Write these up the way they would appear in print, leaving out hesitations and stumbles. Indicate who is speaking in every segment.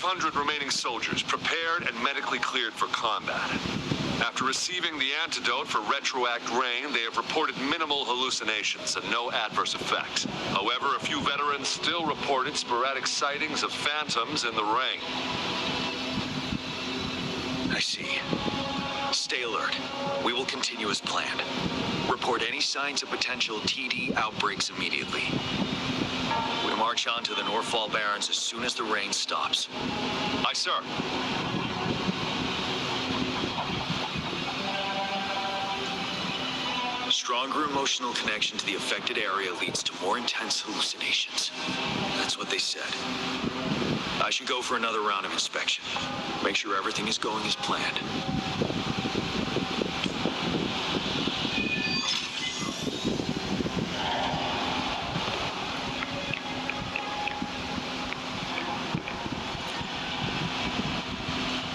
Speaker 1: 500 remaining soldiers prepared and medically cleared for combat. After receiving the antidote for retroact rain, they have reported minimal hallucinations and no adverse effects. However, a few veterans still reported sporadic sightings of phantoms in the rain.
Speaker 2: I see. Stay alert. We will continue as planned. Report any signs of potential TD outbreaks immediately. We march on to the Northfall Barrens as soon as the rain stops.
Speaker 1: Aye, sir.
Speaker 2: Stronger emotional connection to the affected area leads to more intense hallucinations. That's what they said. I should go for another round of inspection. Make sure everything is going as planned.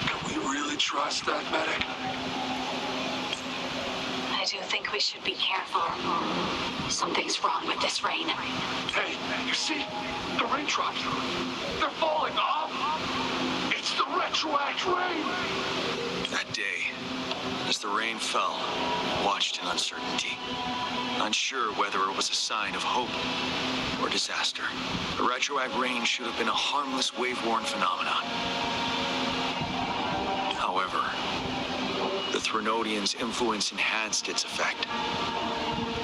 Speaker 1: Can we really trust that medic?
Speaker 3: I do think we should be careful. Something's wrong with this rain.
Speaker 1: Hey, you see? The raindrops. They're falling off. It's the retroact rain.
Speaker 2: That day, as the rain fell, I watched in uncertainty. Unsure whether it was a sign of hope or disaster. The retroact rain should have been a harmless wave-worn phenomenon. However, the Threnodians' influence enhanced its effect,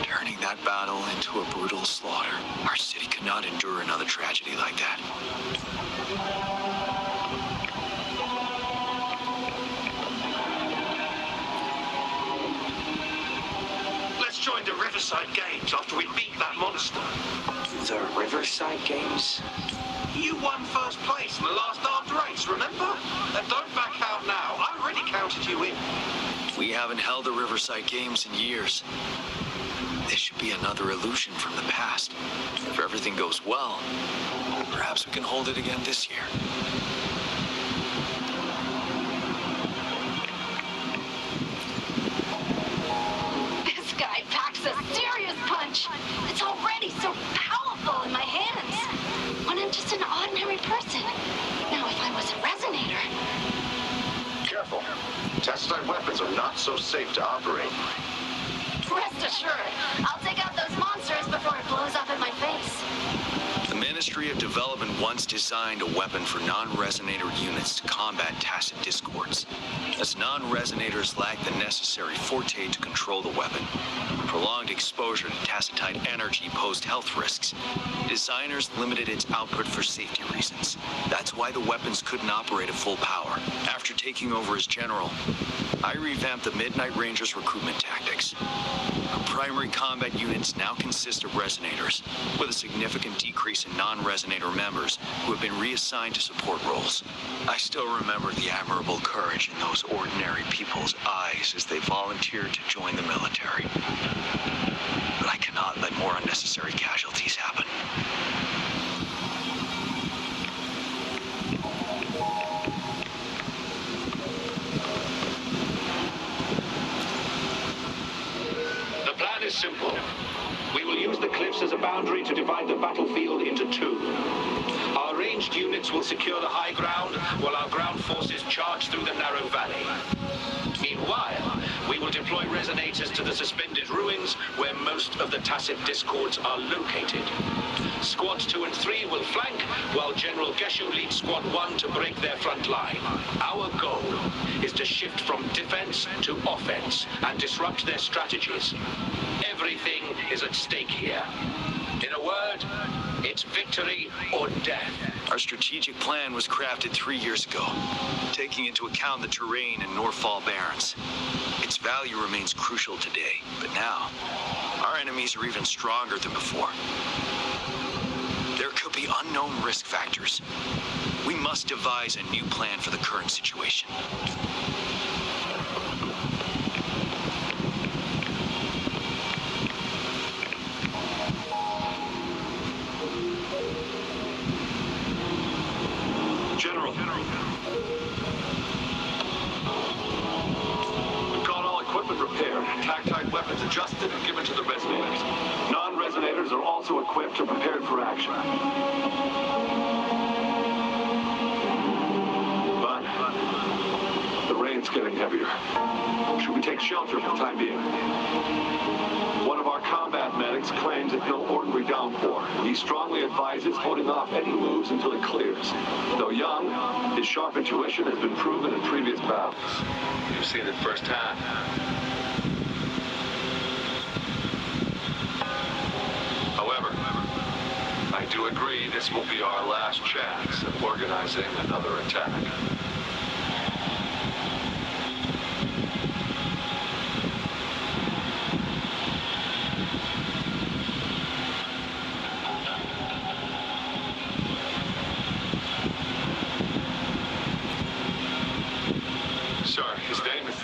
Speaker 2: turning that battle into a brutal slaughter. Our city could not endure another tragedy like that.
Speaker 1: Let's join the Riverside Games after we beat that monster.
Speaker 4: The Riverside Games?
Speaker 1: You won first place in the last armed race, remember? And don't back out now. I already counted you in.
Speaker 2: We haven't held the Riverside Games in years. This should be another illusion from the past. If everything goes well, perhaps we can hold it again this year.
Speaker 3: This guy packs a serious punch. It's already so powerful in my hands. When I'm just an ordinary person. Now, if I was a resonator...
Speaker 1: Careful. Test-type weapons are not so safe to operate.
Speaker 3: Rest assured, I'll take out those monsters before it blows up in my face.
Speaker 2: The Ministry of Development once designed a weapon for non-resonator units to combat tacit discords. As non-resonators lack the necessary forte to control the weapon, prolonged exposure to tacitite energy posed health risks. Designers limited its output for safety reasons. That's why the weapons couldn't operate at full power. After taking over as general, I revamped the Midnight Rangers recruitment tactics. Our primary combat units now consist of resonators, with a significant decrease in non-resonator members who have been reassigned to support roles. I still remember the admirable courage in those ordinary people's eyes as they volunteered to join the military. But I cannot let more unnecessary casualties happen.
Speaker 5: The plan is simple. We will use the cliffs as a boundary to divide the battlefield into two. Our ranged units will secure the high ground, while our ground forces charge through the narrow valley. Meanwhile, we will deploy resonators to the suspended ruins where most of the tacit discords are located. Squads 2 and 3 will flank, while General Geshu leads Squad 1 to break their front line. Our goal is to shift from defense to offense and disrupt their strategies. Everything is at stake here. In a word, it's victory or death.
Speaker 2: Our strategic plan was crafted 3 years ago, taking into account the terrain in Northfall Barrens. Its value remains crucial today, but now, our enemies are even stronger than before. There could be unknown risk factors. We must devise a new plan for the current situation.
Speaker 1: General. We've got all equipment repaired, tactile weapons adjusted and given to the resonators. Non-resonators are also equipped and prepared for action. getting heavier. Should we take shelter for the time being? One of our combat medics claims it's no ordinary downpour. He strongly advises holding off any moves until it clears. Though young, his sharp intuition has been proven in previous battles. You've seen it firsthand. However, I do agree this will be our last chance at organizing another attack. Sir, his name is...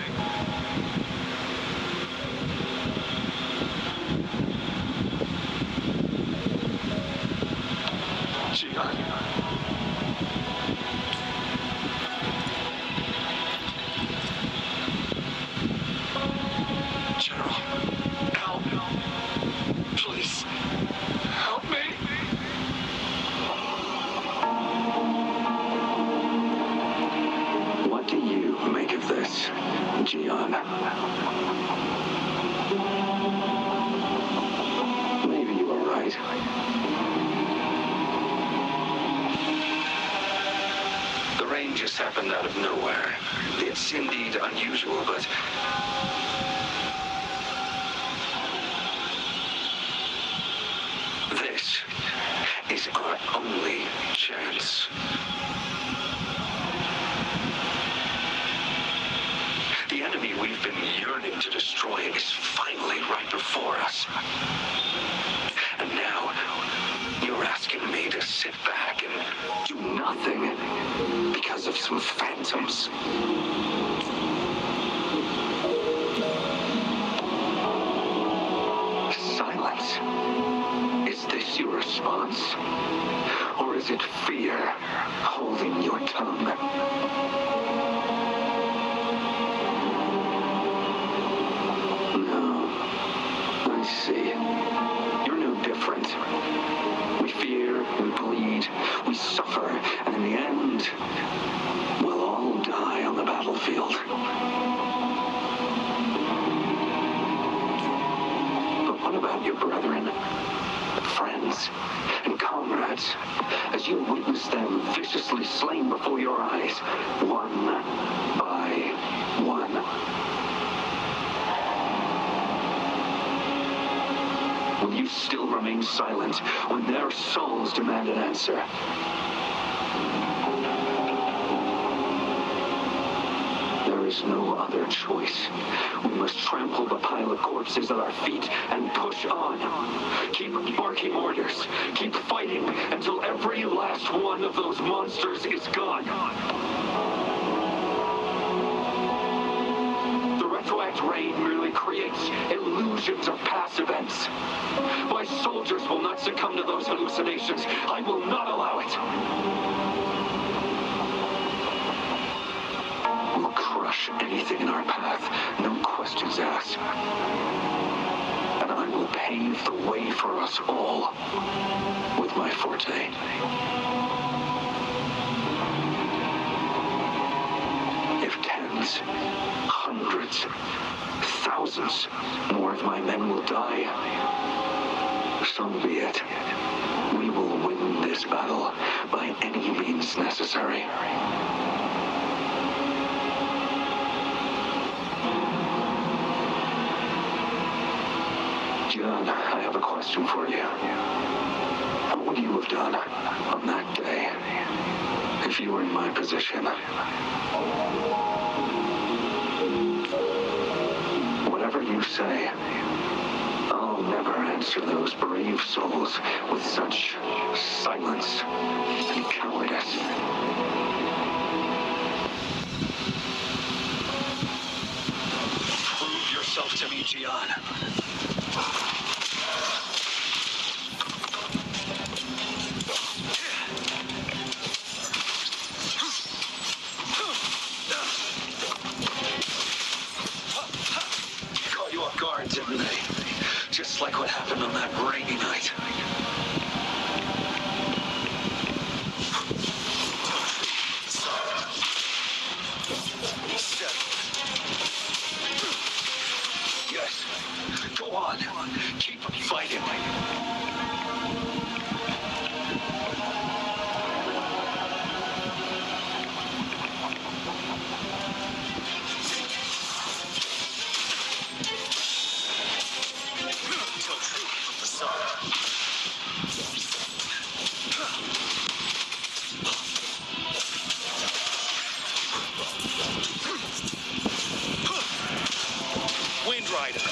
Speaker 1: Gian. General, help. Please, help me.
Speaker 4: What do you make of this, Gian? Maybe you were right. The rain just happened out of nowhere. It's indeed unusual, but... this is our only chance. The enemy we've been yearning to destroy is finally right before us. And now, you're asking me to sit back and do nothing because of some phantoms. Silence. Is this your response? Or is it fear holding your tongue? No. I see. You're no different. We fear, we bleed, we suffer, and in the end, we'll all die on the battlefield. But what about your brethren, friends, and comrades, as you witness them viciously slain before your eyes, one by one? Will you still remain silent when their souls demand an answer? There is no other choice. We must trample the pile of corpses at our feet and push on. Keep barking orders. Keep fighting until every last one of those monsters is gone. The retroact rain merely creates illusions of past events. My soldiers will not succumb to those hallucinations. I will not allow it. We'll crush anything in our path, no questions asked. And I will pave the way for us all with my forte. If tens, hundreds, thousands more of my men will die, so be it. We will win this battle by any means necessary. John, I have a question for you. What would you have done on that day if you were in my position? Whatever you say, I'll never answer those brave souls with such silence and cowardice. Prove yourself to me, Gian. Caught you off guard, didn't they? Just like what happened on that rainy night. Go on. Keep fighting.
Speaker 2: Till truth from the sun. Wind Rider.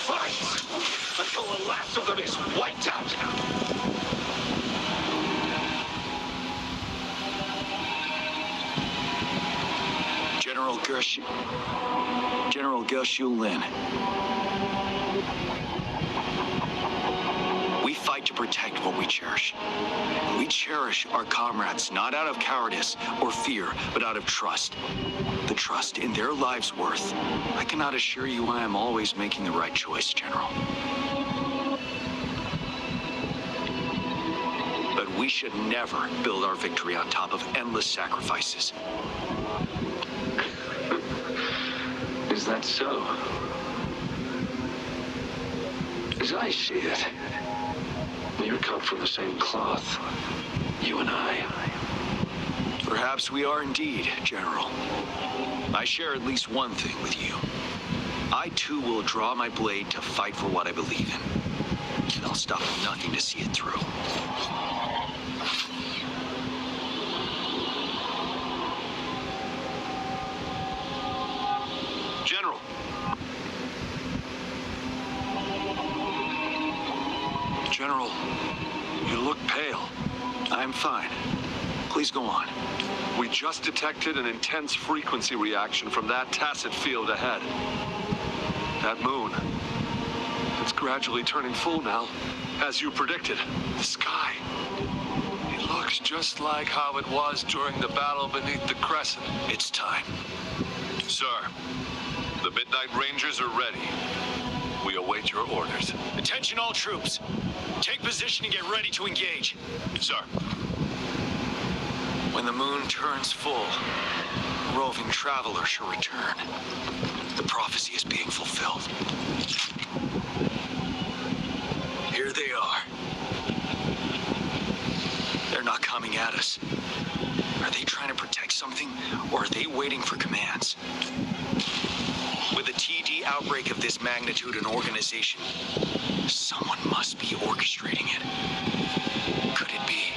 Speaker 4: Fight until the last of them is wiped out.
Speaker 2: General Gershu Lin. We fight to protect what we cherish. We cherish our comrades, not out of cowardice or fear, but out of trust. The trust in their lives' worth. I cannot assure you I am always making the right choice, General. But we should never build our victory on top of endless sacrifices.
Speaker 4: Is that so? As I see it, you're cut from the same cloth, you and I.
Speaker 2: Perhaps we are indeed, General. I share at least one thing with you. I too will draw my blade to fight for what I believe in. And I'll stop at nothing to see it through.
Speaker 1: General. General, you look pale.
Speaker 2: I'm fine. Please go on.
Speaker 1: We just detected an intense frequency reaction from that tacit field ahead. That moon. It's gradually turning full now. As you predicted, the sky. It looks just like how it was during the battle beneath the crescent.
Speaker 2: It's time.
Speaker 1: Sir, the Midnight Rangers are ready. We await your orders.
Speaker 2: Attention all troops. Take position and get ready to engage.
Speaker 1: Sir.
Speaker 2: When the moon turns full, roving traveler shall return. The prophecy is being fulfilled. Here they are. They're not coming at us. Are they trying to protect something, or are they waiting for commands? With a TD outbreak of this magnitude and organization, someone must be orchestrating it. Could it be?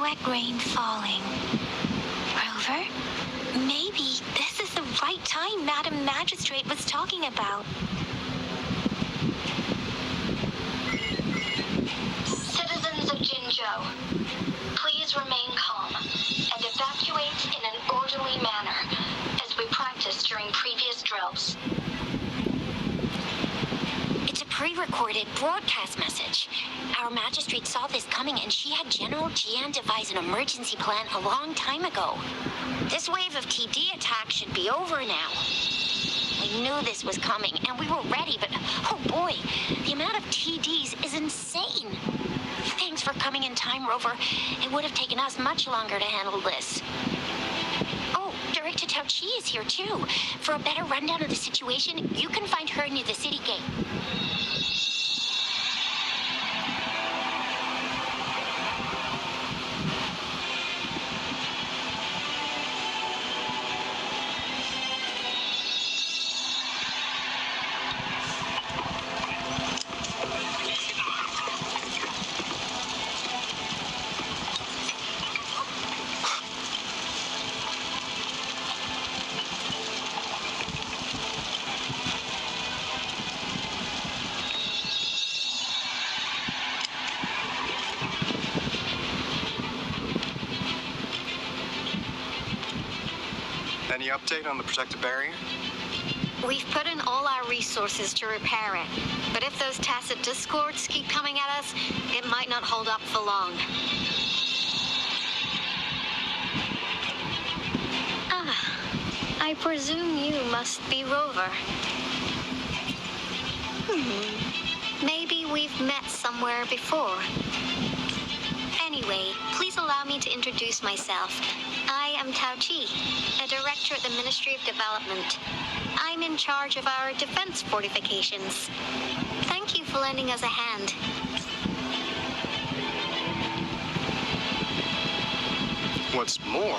Speaker 3: Wet rain falling. Rover, maybe this is the right time Madam Magistrate was talking about. Citizens of Jinzhou, please remain calm and evacuate in an orderly manner, as we practiced during previous drills. It's a pre-recorded broadcast message.
Speaker 6: Our magistrate saw this coming, and she had General Jian devise an emergency plan a long time ago. This wave of TD attacks should be over now. We knew this was coming, and we were ready, but oh boy, the amount of TDs is insane. Thanks for coming in time, Rover. It would have taken us much longer to handle this. Oh, Director Tao Chi is here too. For a better rundown of the situation, you can find her near the city gate.
Speaker 7: Any update on the protective barrier?
Speaker 8: We've put in all our resources to repair it, but if those tacit discords keep coming at us, it might not hold up for long. I presume you must be Rover. Maybe we've met somewhere before. Anyway, please allow me to introduce myself. I am Tao Chi, a director at the Ministry of Development. I'm in charge of our defense fortifications. Thank you for lending us a hand.
Speaker 7: What's more,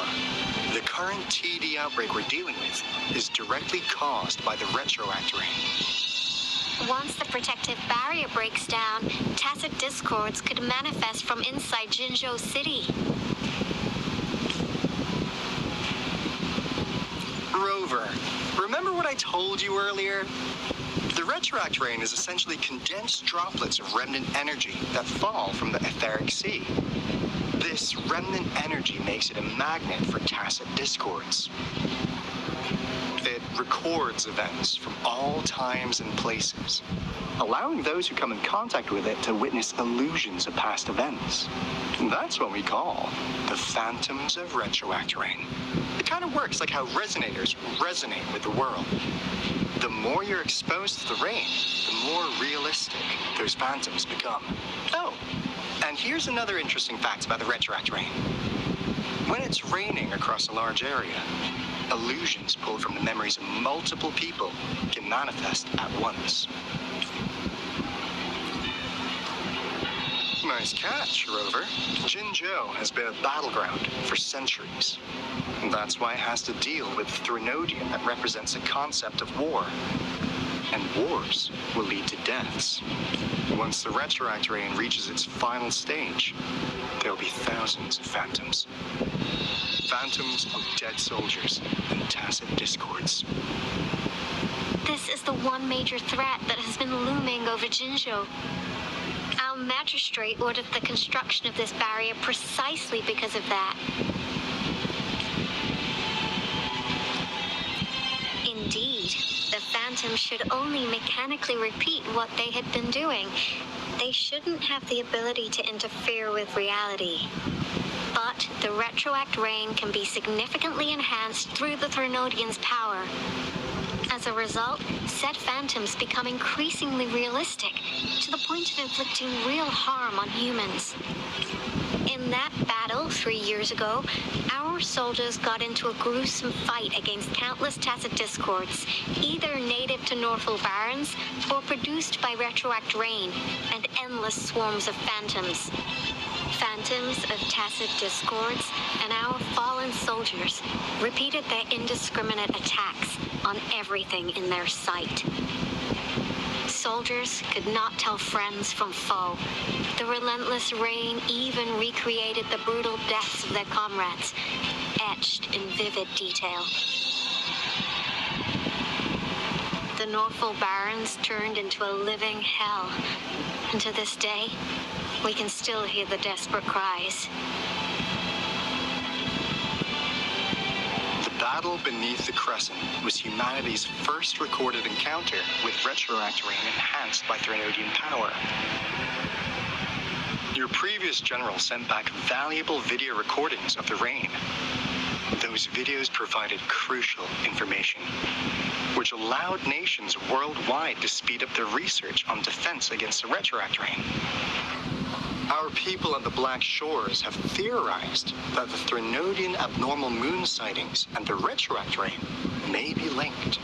Speaker 7: the current TD outbreak we're dealing with is directly caused by the retroact rain.
Speaker 8: Once the protective barrier breaks down, tacit discords could manifest from inside Jinzhou City.
Speaker 7: Rover, remember what I told you earlier? The retroact rain is essentially condensed droplets of remnant energy that fall from the etheric sea. This remnant energy makes it a magnet for tacit discords. It records events from all times and places, allowing those who come in contact with it to witness illusions of past events. And that's what we call the phantoms of retroact rain. It kind of works like how resonators resonate with the world. The more you're exposed to the rain, the more realistic those phantoms become. Oh, and here's another interesting fact about the retroact rain. When it's raining across a large area, illusions pulled from the memories of multiple people can manifest at once. Nice catch, Rover. Jinzhou has been a battleground for centuries. That's why it has to deal with Threnodium that represents a concept of war. And wars will lead to deaths. Once the retroact rain reaches its final stage, there will be thousands of phantoms. Phantoms of dead soldiers and tacit discords.
Speaker 8: This is the one major threat that has been looming over Jinzhou. Our magistrate ordered the construction of this barrier precisely because of that. Indeed, the phantoms should only mechanically repeat what they had been doing. They shouldn't have the ability to interfere with reality. But the retroact rain can be significantly enhanced through the Threnodian's power. As a result, said phantoms become increasingly realistic, to the point of inflicting real harm on humans. In that battle 3 years ago, our soldiers got into a gruesome fight against countless tacit discords, either native to Northal Barrens or produced by retroact rain and endless swarms of phantoms. Phantoms of tacit discords and our fallen soldiers repeated their indiscriminate attacks on everything in their sight. Soldiers could not tell friends from foe. The relentless rain even recreated the brutal deaths of their comrades, etched in vivid detail. The Northal Barrens turned into a living hell, and to this day, we can still hear the desperate cries.
Speaker 7: The battle beneath the Crescent was humanity's first recorded encounter with retroact rain enhanced by Threnodian power. Your previous general sent back valuable video recordings of the rain. Those videos provided crucial information, which allowed nations worldwide to speed up their research on defense against the retroact rain. Our people on the Black Shores have theorized that the Threnodian abnormal moon sightings and the retroact rain may be linked.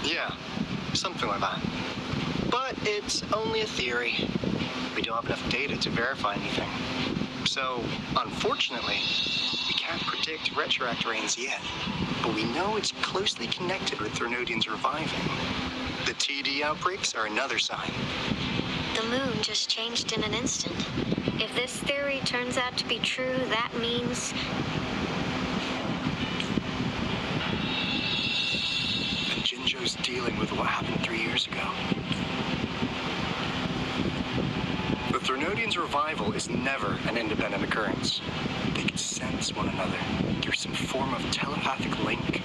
Speaker 7: Yeah, something like that. But it's only a theory. We don't have enough data to verify anything. So, unfortunately, we can't predict retroact rains yet. But we know it's closely connected with Threnodians reviving. The TD outbreaks are another sign.
Speaker 8: The moon just changed in an instant. If this theory turns out to be true, that means...
Speaker 7: And Jinzhou's dealing with what happened 3 years ago. The Threnodians' revival is never an independent occurrence. They can sense one another through some form of telepathic link.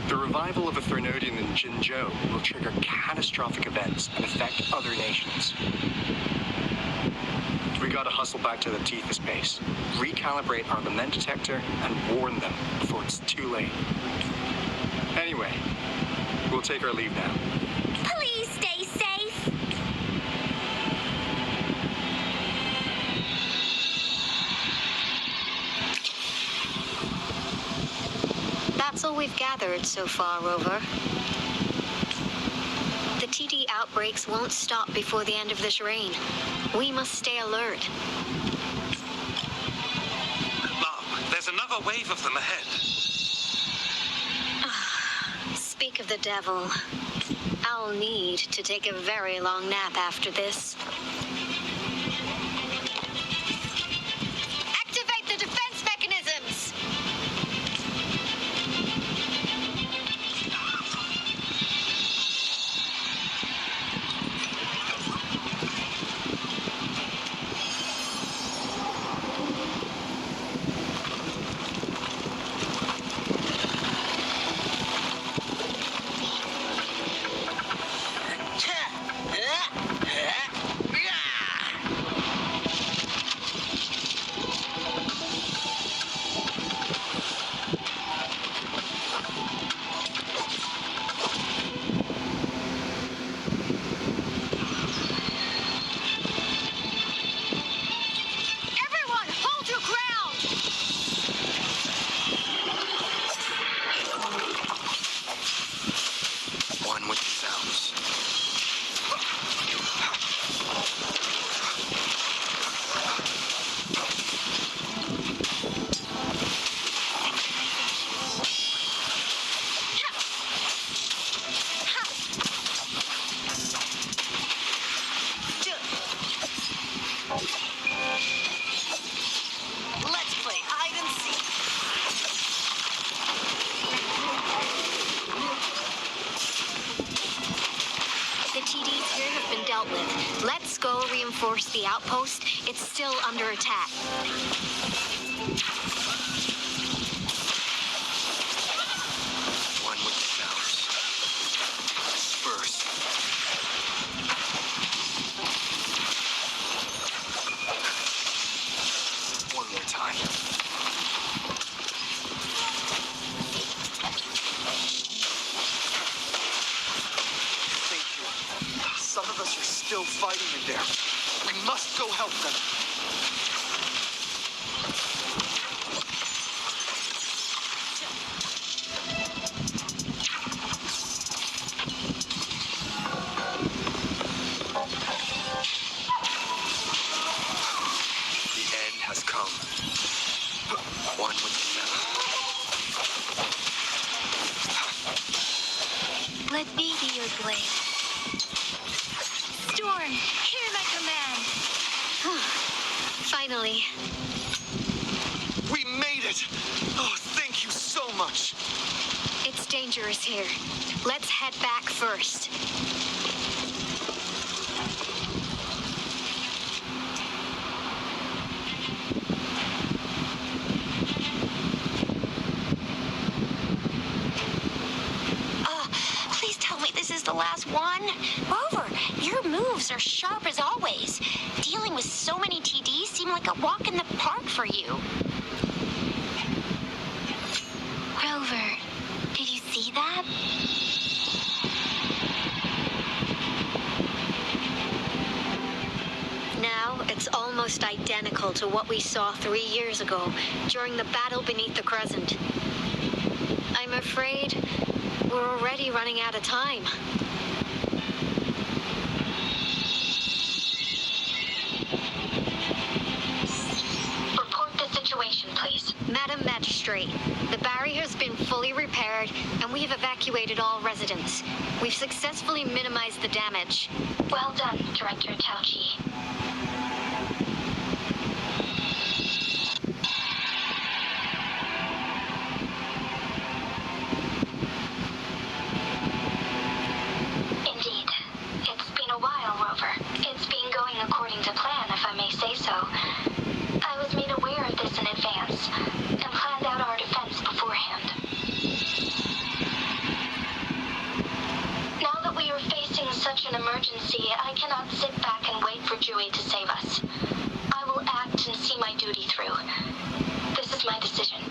Speaker 7: The revival of a Threnodian in Jinzhou will trigger catastrophic events and affect other nations. We gotta hustle back to the Tethys base, recalibrate our lament detector, and warn them before it's too late. Anyway, we'll take our leave now.
Speaker 6: Please stay safe.
Speaker 8: That's all we've gathered so far, Rover. The TD outbreaks won't stop before the end of this rain. We must stay alert.
Speaker 9: Mom, there's another wave of them ahead.
Speaker 8: Speak of the devil. I'll need to take a very long nap after this. Activate the defense mechanisms! Everyone, hold your ground!
Speaker 2: One with the sounds.
Speaker 8: Let's play hide and seek. The TDs here have been dealt with. Let's go reinforce the outpost. It's still under attack.
Speaker 2: One with the sounds. Spurs. One more time.
Speaker 10: Thank you. Some of us are still fighting in there. We must go help them.
Speaker 2: The end has come. One with the sounds.
Speaker 6: Let me be your blade. Storm, hear my command.
Speaker 8: Finally.
Speaker 10: We made it! Oh, thank you so much!
Speaker 8: It's dangerous here. Let's head back first.
Speaker 6: the last one. Rover, your moves are sharp as always. Dealing with so many TDs seemed like a walk in the park for you. Rover, did you see that?
Speaker 8: Now, it's almost identical to what we saw 3 years ago during the battle beneath the Crescent. I'm afraid we're already running out of time.
Speaker 3: Report the situation, please.
Speaker 8: Madam Magistrate, the barrier's been fully repaired and we've evacuated all residents. We've successfully minimized the damage.
Speaker 3: Well done, Director Tauchi. Indeed. It's been a while, Rover. It's been going according to plan, if I may say so. I was made aware of this in advance and planned out our defense beforehand. Now that we are facing such an emergency, I cannot sit back and wait for Dewey to save us. I will act and see my duty through. This is my decision.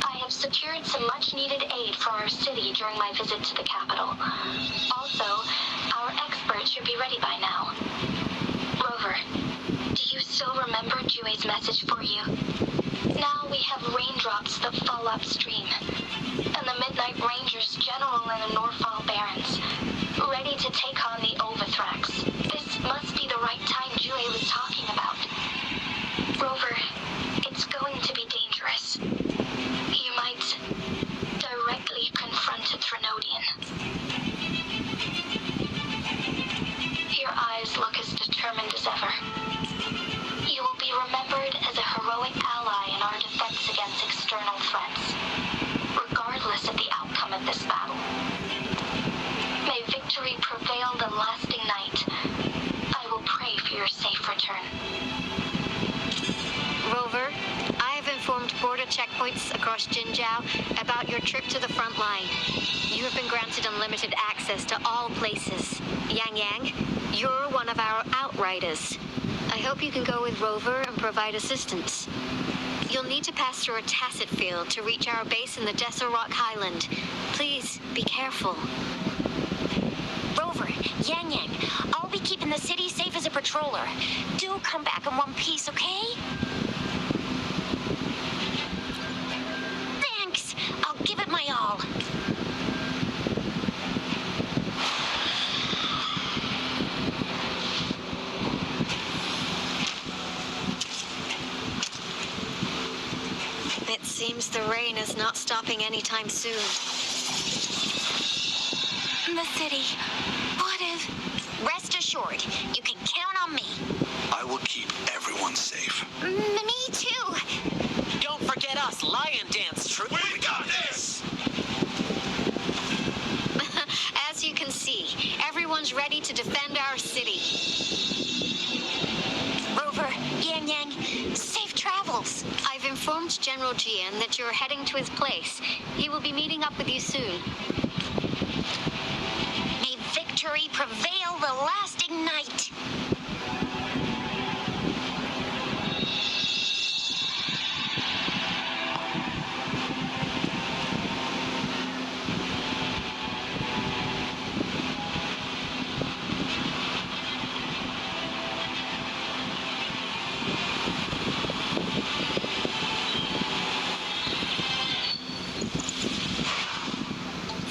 Speaker 3: I have secured some much-needed aid for our city during my visit to the capital. Also, our expert should be ready by now. Rover, do you still remember Dewey's message for you? Now we have raindrops that fall upstream, and the Midnight Rangers General in the Norfall Barrens, ready to take on the Overthrax. This must be the right time Dewey was talking about. Rover, it's going to be dangerous. You might directly confront a Trinodian. Your eyes look as determined as ever. You will be remembered as a heroic ally in our defense against external threats, regardless of the outcome of this battle. May victory prevail the lasting night. I will pray for your safe return.
Speaker 8: Rover, I have informed border checkpoints across Jinjiao about your trip to the front line. You have been granted unlimited access to all places. Yang Yang, you're one of our outriders. I hope you can go with Rover and provide assistance. You'll need to pass through a tacit field to reach our base in the Desert Rock Highland. Please, be careful.
Speaker 6: Rover, Yang Yang, I'll be keeping the city safe as a patroller. Do come back in one piece, okay? Thanks. I'll give it my all.
Speaker 8: It seems the rain is not stopping anytime soon.
Speaker 6: The city. What if... Rest assured, you can count on me.
Speaker 10: I will keep everyone safe.
Speaker 6: Me too.
Speaker 11: Don't forget us, Lion Dance Troop.
Speaker 9: We got this!
Speaker 8: As you can see, everyone's ready to defend our city.
Speaker 6: Rover, Yang Yang, safe travels.
Speaker 8: I've informed General Jian that you're heading to his place. He will be meeting up with you soon.
Speaker 6: May victory prevail the lasting night.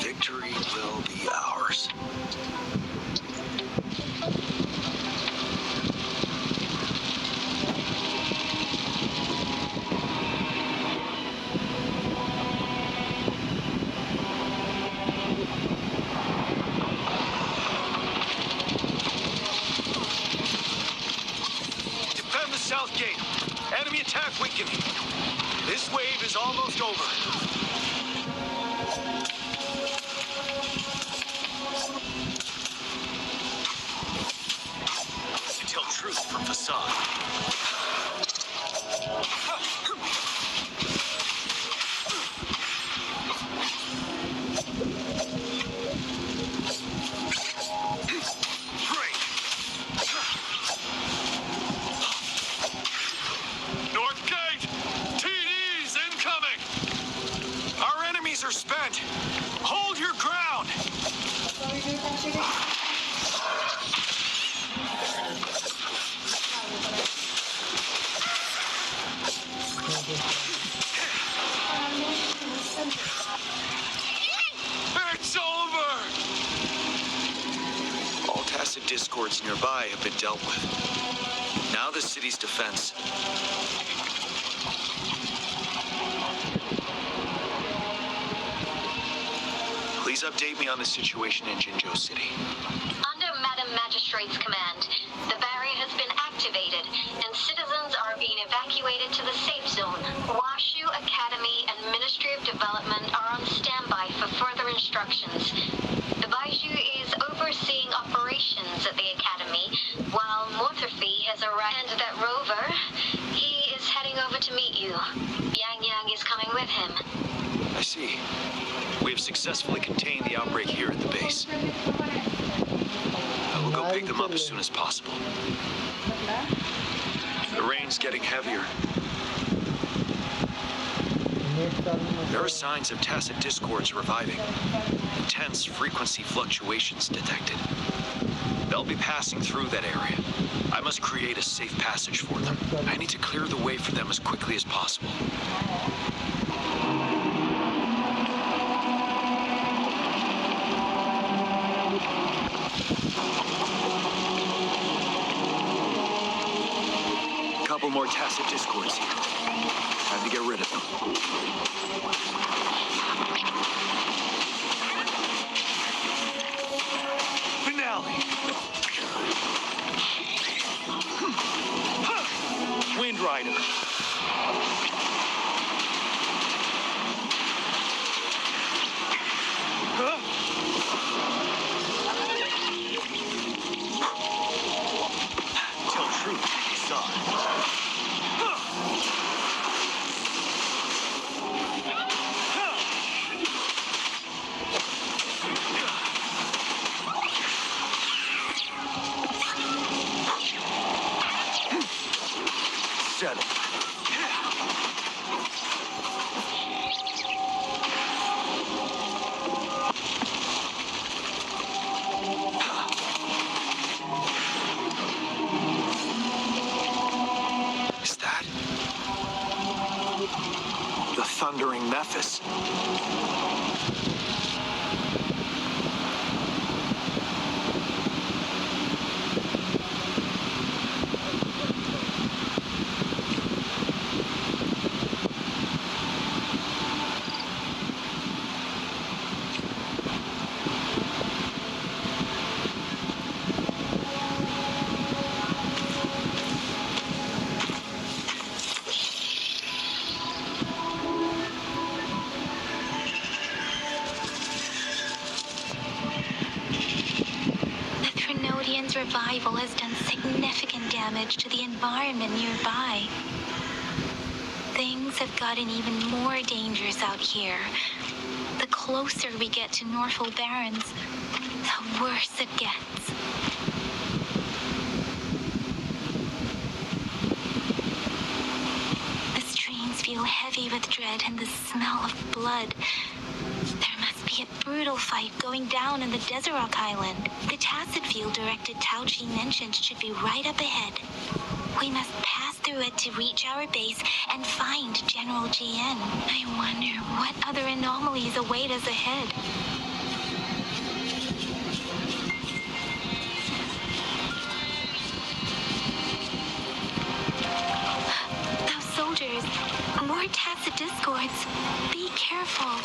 Speaker 10: Victory will be ours. Defend the south gate. Enemy attack weakening. This wave is almost over.
Speaker 11: You tell truth from facade.
Speaker 2: discords nearby have been dealt with. Now the city's defense. Please update me on the situation in Jinzhou City.
Speaker 3: Under Madam Magistrate's command, the barrier has been activated, and citizens are being evacuated to the safe zone. Washu Academy and Ministry of Development are on standby for further instructions. The Baiju is overseeing operations at the Academy, while Mortherfee has arrived. And that Rover, he is heading over to meet you. Yang Yang is coming with him.
Speaker 2: I see. We have successfully contained the outbreak here at the base. I will go pick them up as soon as possible. The rain's getting heavier. There are signs of tacit discords reviving. Intense frequency fluctuations detected. They'll be passing through that area. I must create a safe passage for them. I need to clear the way for them as quickly as possible. Couple more tacit discords here. Time to get rid of them. Finale. Wind Rider. Tell truth, son. Settle. Is that the thundering Memphis?
Speaker 8: Revival has done significant damage to the environment nearby. Things have gotten even more dangerous out here. The closer we get to Norfolk Barrens, the worse it gets. The streams feel heavy with dread and the smell of blood. There must be a brutal fight going down in the Desert Island. The tacit field directed Tao Chi mentioned should be right up ahead. We must pass through it to reach our base and find General GN. I wonder what other anomalies await us ahead. Those soldiers, more tacit discords. Be careful.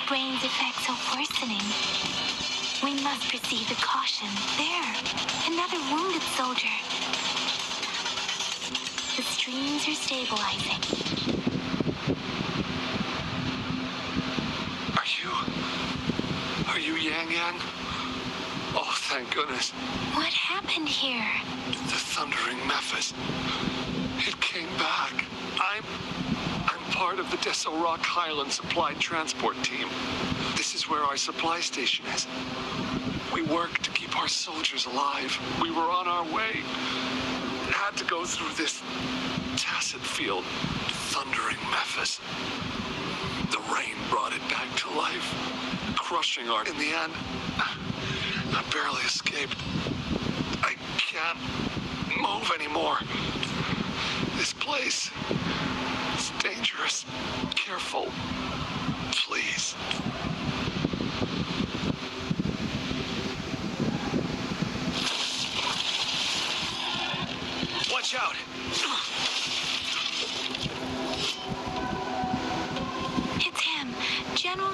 Speaker 8: Brain's effects are worsening. We must proceed with caution. There, another wounded soldier. The streams are stabilizing.
Speaker 1: Are you Yang Yang? Oh, thank goodness.
Speaker 8: What happened here?
Speaker 1: The thundering Memphis. It came back. I'm part of the Deso Rock Highland Supply Transport Team. This is where our supply station is. We work to keep our soldiers alive. We were on our way. had to go through this tacit field, thundering Memphis. The rain brought it back to life, crushing our... In the end, I barely escaped. I can't move anymore. This place is dangerous. Careful, please.
Speaker 2: Watch out!
Speaker 8: It's him, General.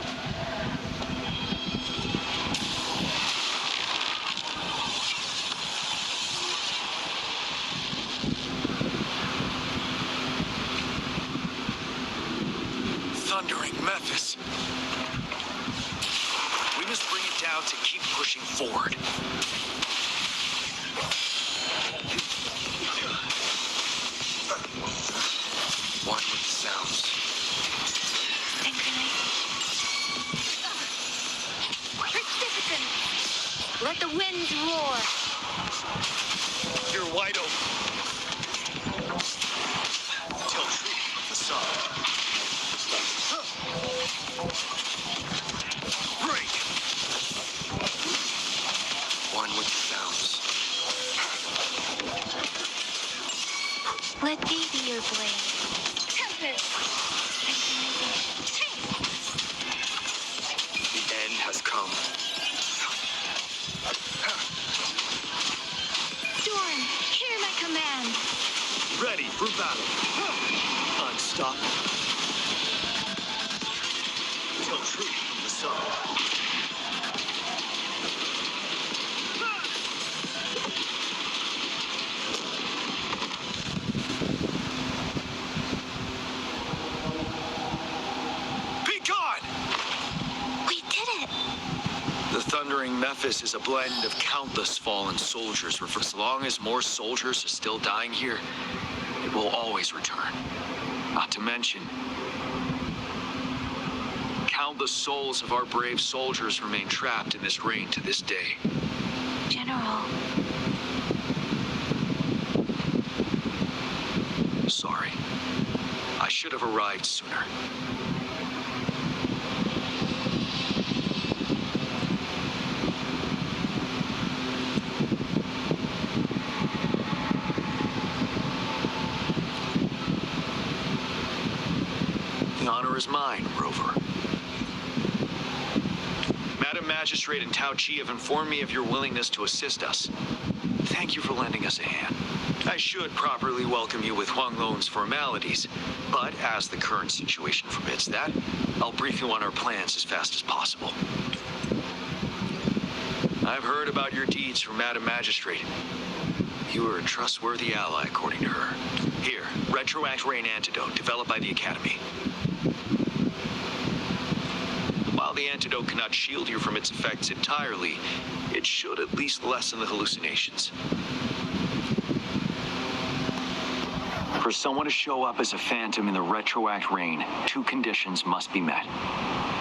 Speaker 2: Thundering Memphis. We must bring it down to keep pushing forward. One with the sounds.
Speaker 8: Precipitant! Let the winds roar!
Speaker 2: You're wide open. Tell truth from facade. Break! One with the sounds.
Speaker 8: Let me be your blade. Tempest!
Speaker 2: The end has come.
Speaker 8: Storm, hear my command.
Speaker 2: Ready for battle. Unstoppable. Tell truth from the sun. Be gone!
Speaker 8: We did it!
Speaker 2: The Thundering Memphis is a blend of countless fallen soldiers. For as long as more soldiers are still dying here, it will always return. Not to mention, countless souls of our brave soldiers remain trapped in this rain to this day.
Speaker 8: General,
Speaker 2: Sorry. I should have arrived sooner. The honor is mine, Rover. Madam Magistrate and Tao Chi have informed me of your willingness to assist us. Thank you for lending us a hand. I should properly welcome you with Huang Lon's formalities, but as the current situation forbids that, I'll brief you on our plans as fast as possible. I've heard about your deeds from Madam Magistrate. You are a trustworthy ally, according to her. Here, Retroact Rain Antidote, developed by the Academy. While the antidote cannot shield you from its effects entirely, it should at least lessen the hallucinations. For someone to show up as a phantom in the Retroact Rain, two conditions must be met.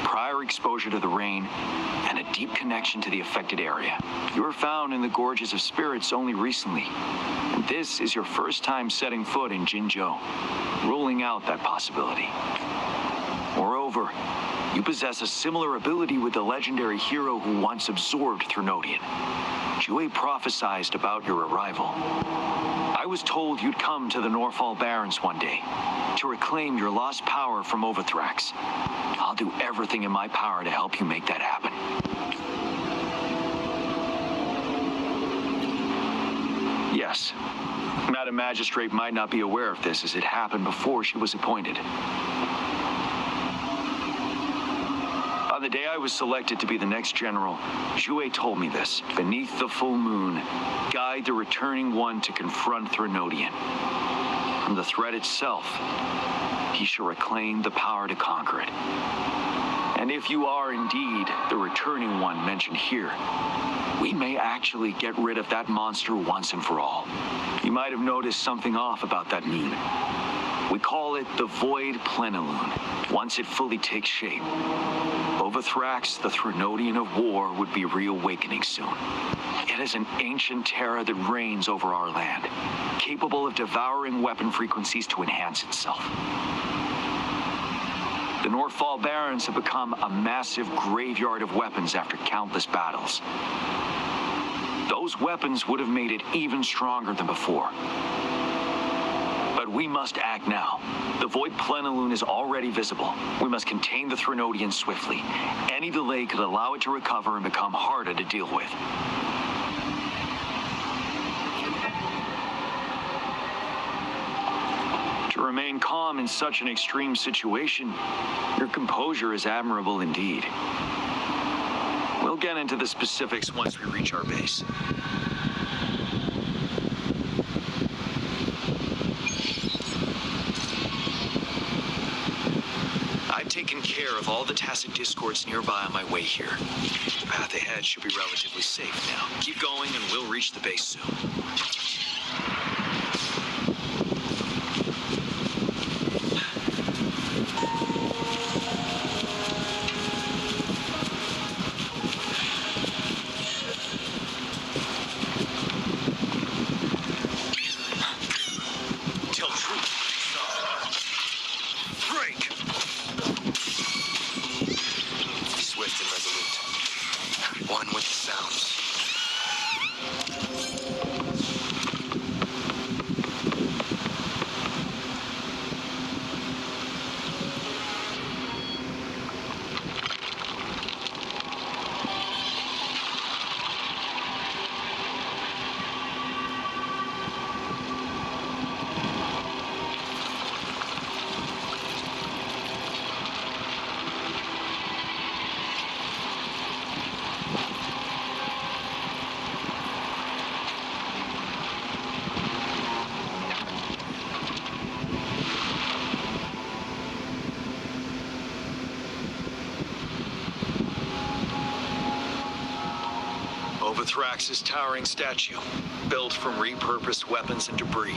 Speaker 2: Prior exposure to the rain, and a deep connection to the affected area. You were found in the Gorges of Spirits only recently, and this is your first time setting foot in Jinzhou, ruling out that possibility. Moreover, you possess a similar ability with the legendary hero who once absorbed Thrunodian. Jue prophesized about your arrival. I was told you'd come to the Norfall Barrens one day to reclaim your lost power from Overthrax. I'll do everything in my power to help you make that happen. Yes. Madam Magistrate might not be aware of this as it happened before she was appointed. On the day I was selected to be the next general, Jue told me this. Beneath the full moon, guide the returning one to confront Thrunodian. From the threat itself, he shall reclaim the power to conquer it. And if you are indeed the returning one mentioned here, we may actually get rid of that monster once and for all. You might have noticed something off about that moon. We call it the Void Plenilune. Once it fully takes shape, Overthrax, the Threnodian of war, would be reawakening soon. It is an ancient terror that reigns over our land, capable of devouring weapon frequencies to enhance itself. The Northfall Barrens have become a massive graveyard of weapons after countless battles. Those weapons would have made it even stronger than before. But we must act now. The Void Plenilune is already visible. We must contain the Threnodian swiftly. Any delay could allow it to recover and become harder to deal with. To remain calm in such an extreme situation, your composure is admirable indeed. We'll get into the specifics once we reach our base. I've taken care of all the tacit discords nearby on my way here. The path ahead should be relatively safe now. Keep going and we'll reach the base soon. Overthrax's towering statue, built from repurposed weapons and debris,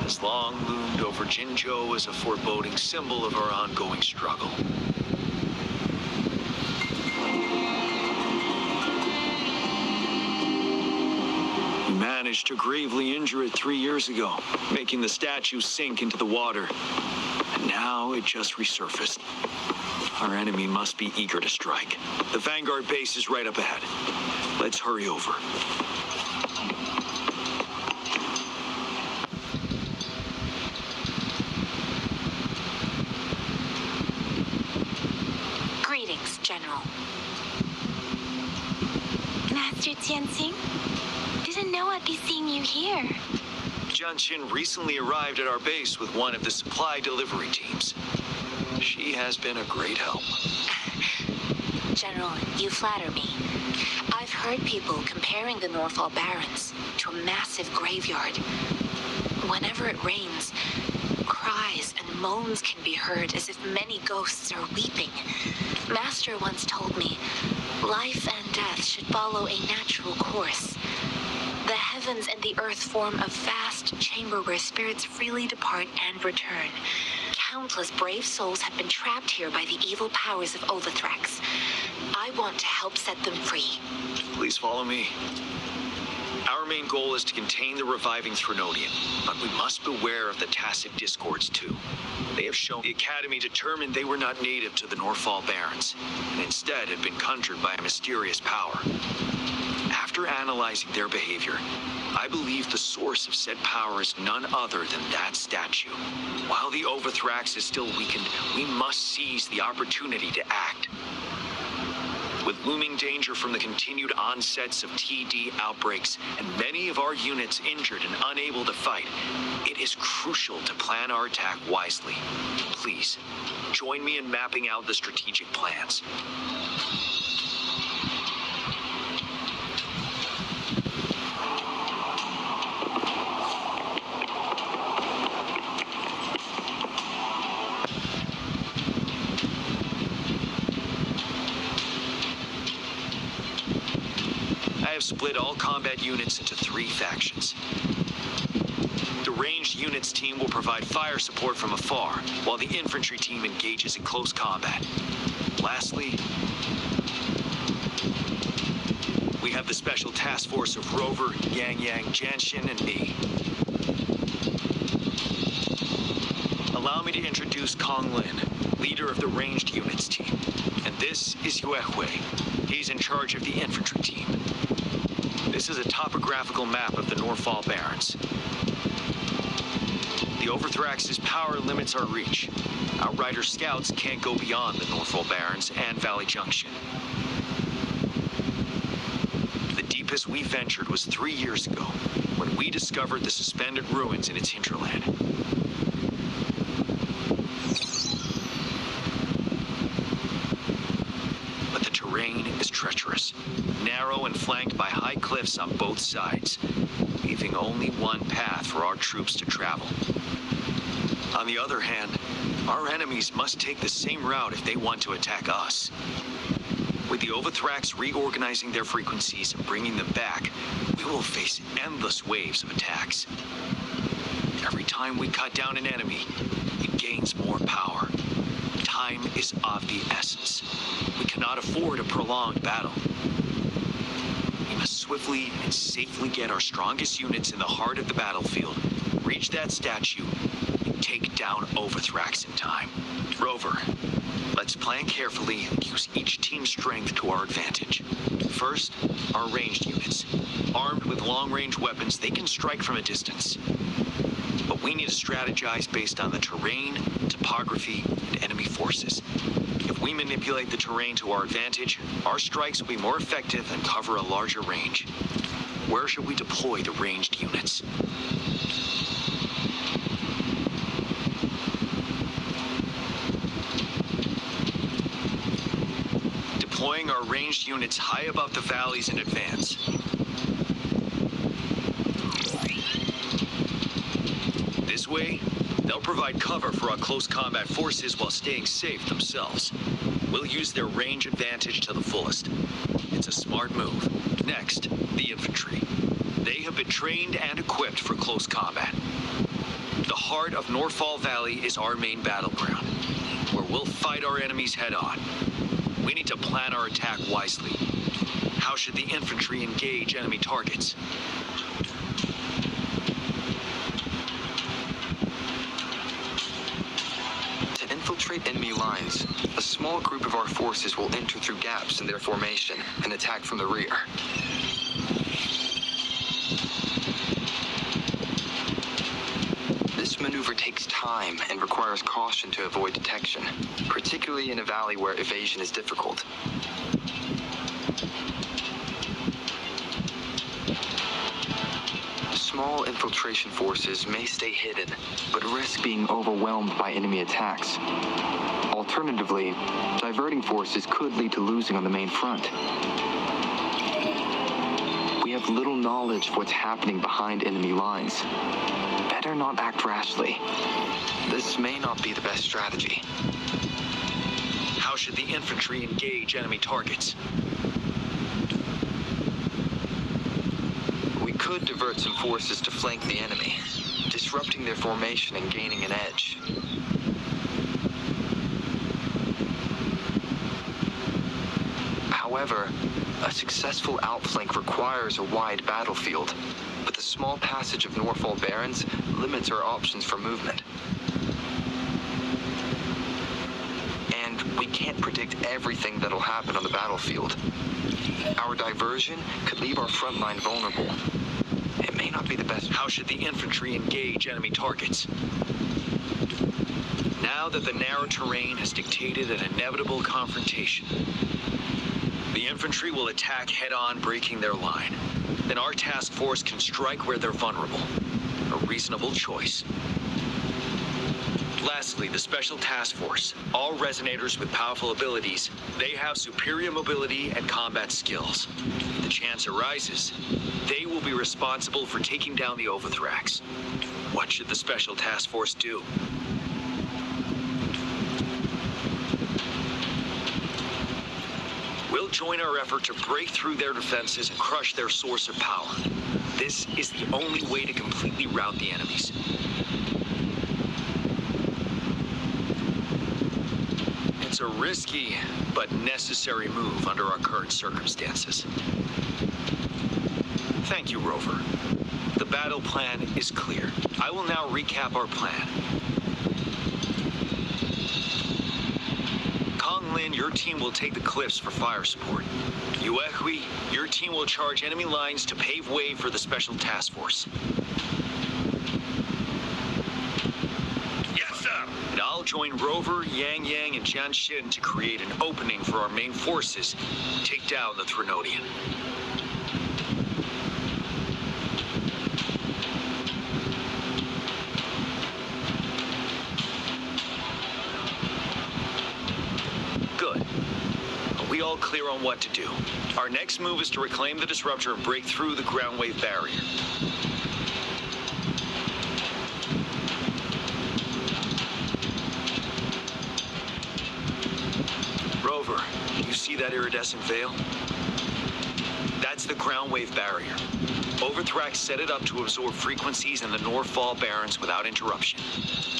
Speaker 2: has long loomed over Jinzhou as a foreboding symbol of our ongoing struggle. We managed to gravely injure it 3 years ago, making the statue sink into the water. And now it just resurfaced. Our enemy must be eager to strike. The Vanguard base is right up ahead. Let's hurry over.
Speaker 6: Greetings, General. Master Tianxing? Didn't know I'd be seeing you here.
Speaker 2: Jianqin recently arrived at our base with one of the supply delivery teams. She has been a great help.
Speaker 6: General, you flatter me. I've heard people comparing the Northfall Barrens to a massive graveyard. Whenever it rains, cries and moans can be heard as if many ghosts are weeping. Master once told me, life and death should follow a natural course. The heavens and the earth form a vast chamber where spirits freely depart and return. Countless brave souls have been trapped here by the evil powers of Overthrax. I want to help set them free.
Speaker 2: Please follow me. Our main goal is to contain the reviving Threnodian, but we must beware of the tacit discords too. They have shown the Academy determined they were not native to the Northfall Barrens, and instead had been conjured by a mysterious power. After analyzing their behavior, I believe the source of said power is none other than that statue. While the Overthrax is still weakened, we must seize the opportunity to act. With looming danger from the continued onsets of TD outbreaks and many of our units injured and unable to fight, it is crucial to plan our attack wisely. Please, join me in mapping out the strategic plans. I have split all combat units into 3 factions. The ranged units team will provide fire support from afar, while the infantry team engages in close combat. Lastly, we have the Special Task Force of Rover, Yang Yang, Janshin, and me. Allow me to introduce Kong Lin, leader of the ranged units team. And this is Yue Hui. He's in charge of the infantry team. This is a topographical map of the Norfall Barrens. The Overthrax's power limits our reach. Outrider scouts can't go beyond the Norfall Barrens and Valley Junction. The deepest we ventured was 3 years ago, when we discovered the suspended ruins in its hinterland. But the terrain is treacherous, narrow and flanked by high cliffs on both sides, leaving only one path for our troops to travel. On the other hand, our enemies must take the same route if they want to attack us. With the Overthrax reorganizing their frequencies and bringing them back, we will face endless waves of attacks. Every time we cut down an enemy, it gains more power. Time is of the essence. We cannot afford a prolonged battle. We must swiftly and safely get our strongest units in the heart of the battlefield, reach that statue, and take down Overthrax in time. Rover, let's plan carefully and use each team's strength to our advantage. First, our ranged units. Armed with long-range weapons, they can strike from a distance. But we need to strategize based on the terrain, topography, and enemy forces. If we manipulate the terrain to our advantage, our strikes will be more effective and cover a larger range. Where should we deploy the ranged units? Deploying our ranged units high above the valleys in advance. This way, they'll provide cover for our close combat forces while staying safe themselves. We'll use their range advantage to the fullest. It's a smart move. Next, the infantry. They have been trained and equipped for close combat. The heart of Norfall Valley is our main battleground, where we'll fight our enemies head-on. We need to plan our attack wisely. How should the infantry engage enemy targets?
Speaker 12: To infiltrate enemy lines, a small group of our forces will enter through gaps in their formation and attack from the rear. This maneuver takes time and requires caution to avoid detection, particularly in a valley where evasion is difficult. Small infiltration forces may stay hidden, but risk being overwhelmed by enemy attacks. Alternatively, diverting forces could lead to losing on the main front. We have little knowledge of what's happening behind enemy lines. Better not act rashly. This may not be the best strategy.
Speaker 2: How should the infantry engage enemy targets?
Speaker 12: We could divert some forces to flank the enemy, disrupting their formation and gaining an edge. However, a successful outflank requires a wide battlefield, but the small passage of Norfall Barrens limits our options for movement. And we can't predict everything that'll happen on the battlefield. Our diversion could leave our front line vulnerable. It may not be the best.
Speaker 2: How should the infantry engage enemy targets? Now that the narrow terrain has dictated an inevitable confrontation, the infantry will attack head-on, breaking their line. Then our task force can strike where they're vulnerable. A reasonable choice. Lastly, the Special Task Force. All resonators with powerful abilities, they have superior mobility and combat skills. If the chance arises, they will be responsible for taking down the Overthrax. What should the Special Task Force do? We'll join our effort to break through their defenses and crush their source of power. This is the only way to completely rout the enemies. It's a risky but necessary move under our current circumstances. Thank you, Rover. The battle plan is clear. I will now recap our plan. Kong Lin, your team will take the cliffs for fire support. Yuehui, your team will charge enemy lines to pave way for the special task force.
Speaker 9: Yes, sir.
Speaker 2: And I'll join Rover, Yang Yang, and Jian Xin to create an opening for our main forces, take down the Threnodian. Good. Are we all clear on what to do? Our next move is to reclaim the disruptor and break through the ground wave barrier. Rover, you see that iridescent veil? That's the ground wave barrier. Overthrax set it up to absorb frequencies in the Norfall Barrens without interruption.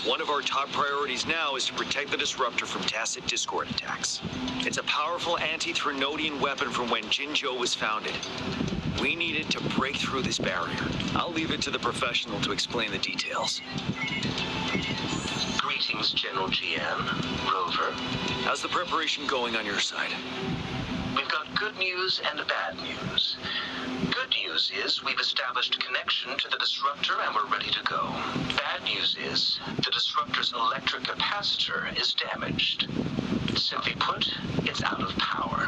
Speaker 2: One of our top priorities now is to protect the disruptor from tacit discord attacks. It's a powerful anti-Threnodian weapon from when Jinzhou was founded. We needed to break through this barrier. I'll leave it to the professional to explain the details.
Speaker 4: Greetings, General Jian. Rover.
Speaker 2: How's the preparation going on your side?
Speaker 4: We've got good news and bad news. Good news is we've established connection to the disruptor and we're ready to go. Bad news is the disruptor's electric capacitor is damaged. Simply put, it's out of power.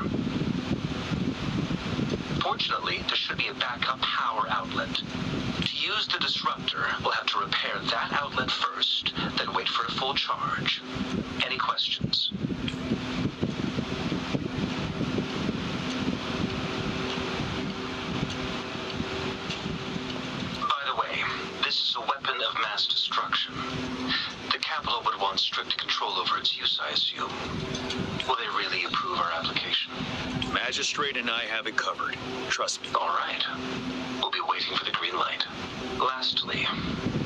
Speaker 4: Fortunately, there should be a backup power outlet. To use the disruptor, we'll have to repair that outlet first, then wait for a full charge. Any questions? By the way, this is a weapon of mass destruction. The capital would want strict control over its use, I assume. Will they really approve our application?
Speaker 2: Magistrate and I have it covered. Trust me.
Speaker 4: All right. We'll be waiting for the green light. Lastly,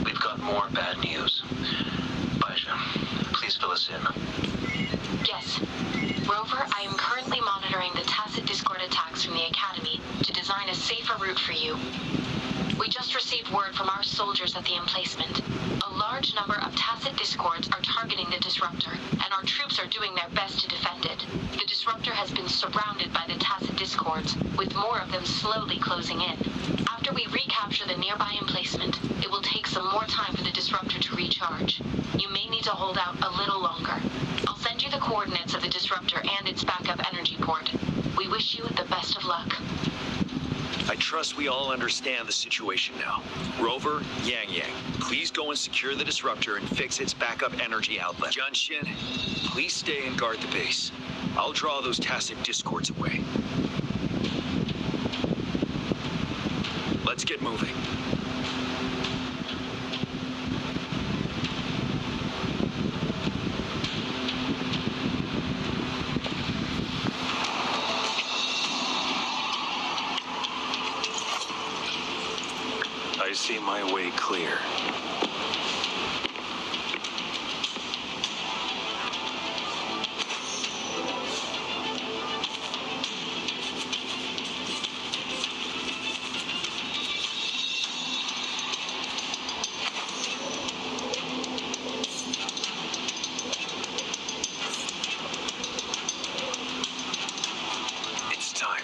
Speaker 4: we've got more bad news. Baija, please fill us in.
Speaker 3: Yes. Rover, I am currently monitoring the tacit discord attacks from the Academy to design a safer route for you. We just received word from our soldiers at the emplacement. A large number of tacit discords are targeting the disruptor, and our troops are doing their best to defend it. The disruptor has been surrounded by the tacit discords, with more of them slowly closing in. After we recapture the nearby emplacement, it will take some more time for the disruptor to recharge. You may need to hold out a little longer. I'll send you the coordinates of the disruptor and its backup energy port. We wish you the best of luck.
Speaker 2: I trust we all understand the situation now. Rover, Yang Yang, please go and secure the disruptor and fix its backup energy outlet. Jian Xin, please stay and guard the base. I'll draw those tacit discords away. Let's get moving. I see my way clear. It's time.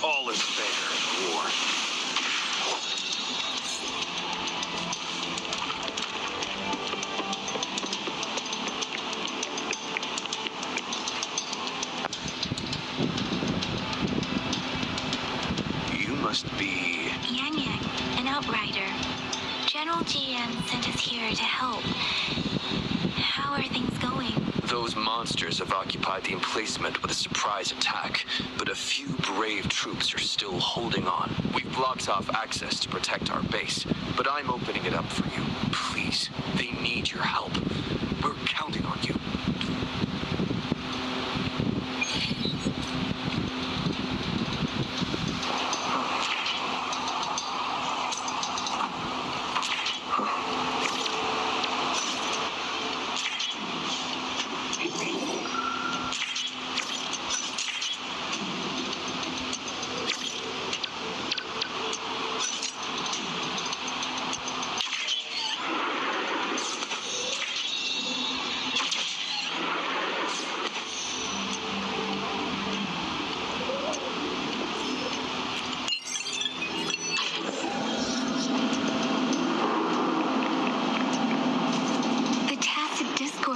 Speaker 2: All is fair in war. You must be...
Speaker 8: Yang Yang, an outrider. General Jian sent us here to help. How are things going?
Speaker 12: Those monsters have occupied the emplacement with a surprise attack, but a few brave troops are still holding on. We've blocked off access to protect our base, but I'm opening it up for you. Please, they need your help. We're counting on you.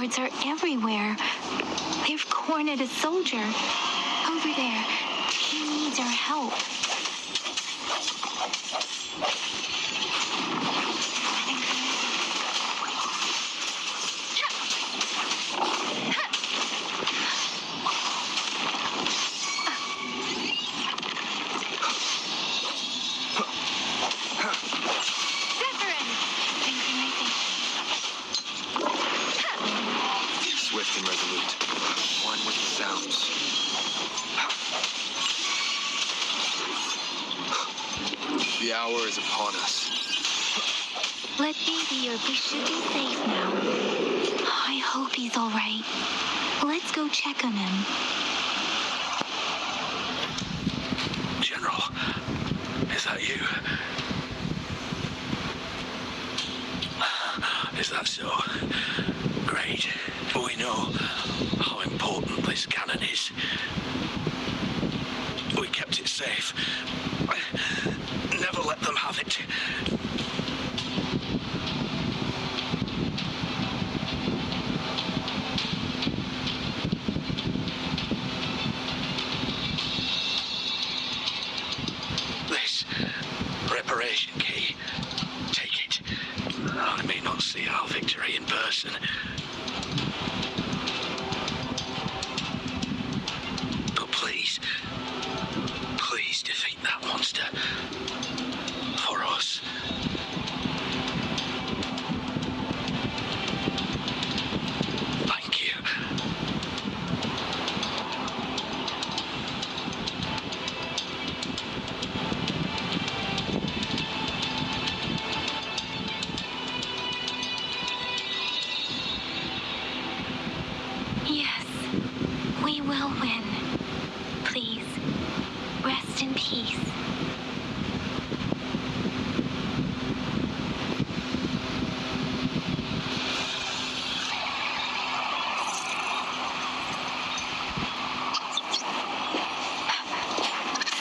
Speaker 3: discords are everywhere. They've cornered a soldier. Over there. He needs our help.
Speaker 12: Swift and resolute. One with the sounds. The hour is upon us.
Speaker 3: Let me be your we should be safe now. I hope he's all right. Let's go check on him.
Speaker 9: General, is that you? Is that so? Great. We know how important this cannon is. We kept it safe. Never let them have it. This reparation key. Take it. I may not see our victory in person. But please defeat that monster. For us. Thank you.
Speaker 3: Yes, we will win. Please, rest in peace.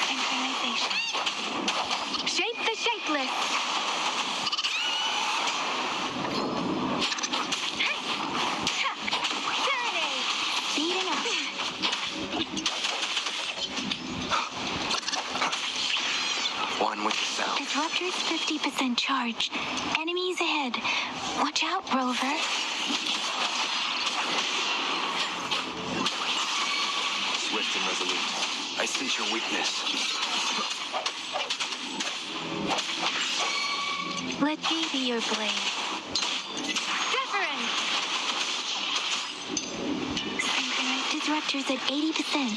Speaker 3: Synchronization. Shape the shapeless. Serenade. Speeding up.
Speaker 12: One with the sound.
Speaker 3: Disruptor's 50% charged. Enemies ahead. Watch out, Rover.
Speaker 12: Swift and resolute. I sense your weakness.
Speaker 3: Let me be your blade. Wuthering! Synchronized disruptors at 80%.